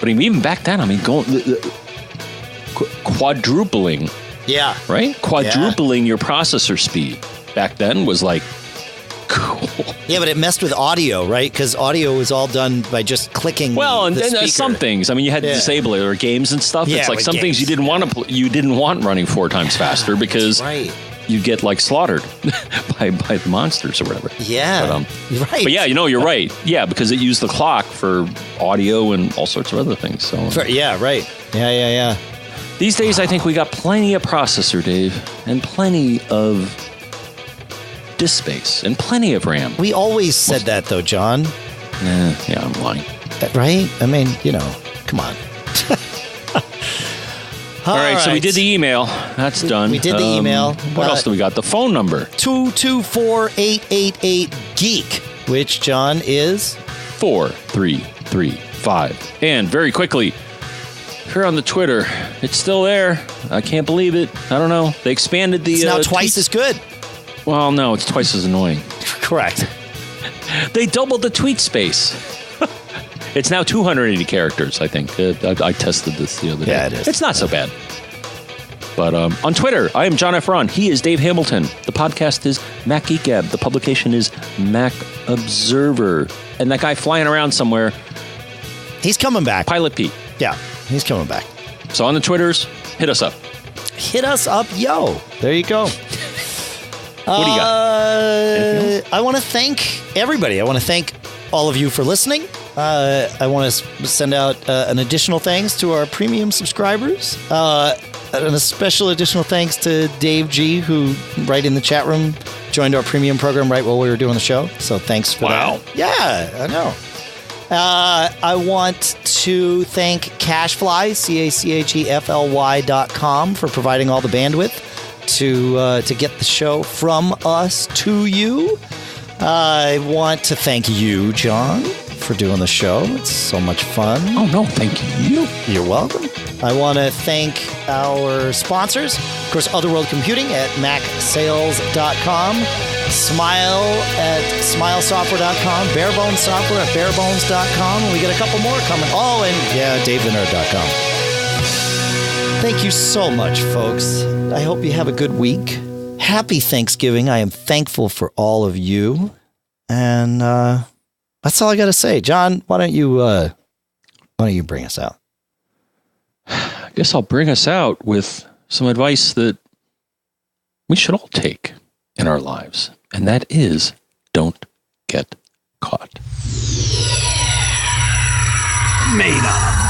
But even back then, I mean, quadrupling. Yeah. Right? Quadrupling your processor speed back then was like, cool. Yeah, but it messed with audio, right? Because audio was all done by just clicking. Well, and the speaker. some things. I mean, you had to disable it, or games and stuff. Yeah, it's like some games. things you didn't want to. You didn't want running 4 times faster because you'd get like slaughtered by the monsters or whatever. Yeah, but, right. But yeah, you're right. Yeah, because it used the clock for audio and all sorts of other things. So yeah, right. Yeah. These days, I think we got plenty of processor, Dave, and plenty of disk space and plenty of RAM. We always said that, though, John. Yeah, I'm lying. Right? I mean, come on. All right, so we did the email. That's done. We did the email. What else do we got? The phone number. 224-888-GEEK, which, John, is 4335. And very quickly, here on the Twitter, it's still there. I can't believe it. I don't know. They expanded the... It's now twice as good. Well, no, it's twice as annoying. Correct. They doubled the tweet space. It's now 280 characters, I think. I tested this the other day. Yeah, it is. It's not so bad. But on Twitter, I am John F. Ron. He is Dave Hamilton. The podcast is Mac Geek Gab. The publication is Mac Observer. And that guy flying around somewhere... He's coming back. Pilot Pete. Yeah, he's coming back. So on the Twitters, hit us up. Hit us up, yo. There you go. What do you got? I want to thank everybody. I want to thank all of you for listening. I want to send out an additional thanks to our premium subscribers. And a special additional thanks to Dave G, who, right in the chat room, joined our premium program right while we were doing the show. So thanks for that. Yeah, I know. I want to thank Cashfly, CACHEFLY.com, for providing all the bandwidth to get the show from us to you. I want to thank you, John, for doing the show. It's so much fun. Oh, no, thank you. You're welcome. I want to thank our sponsors. Of course, Otherworld Computing at macsales.com, Smile at smilesoftware.com, Barebones Software at barebones.com, and we get a couple more coming. Oh, and yeah, DaveTheNerd.com. Thank you so much, folks. I hope you have a good week. Happy Thanksgiving. I am thankful for all of you. And that's all I got to say. John, why don't you bring us out? I guess I'll bring us out with some advice that we should all take in our lives. And that is, don't get caught. Made up.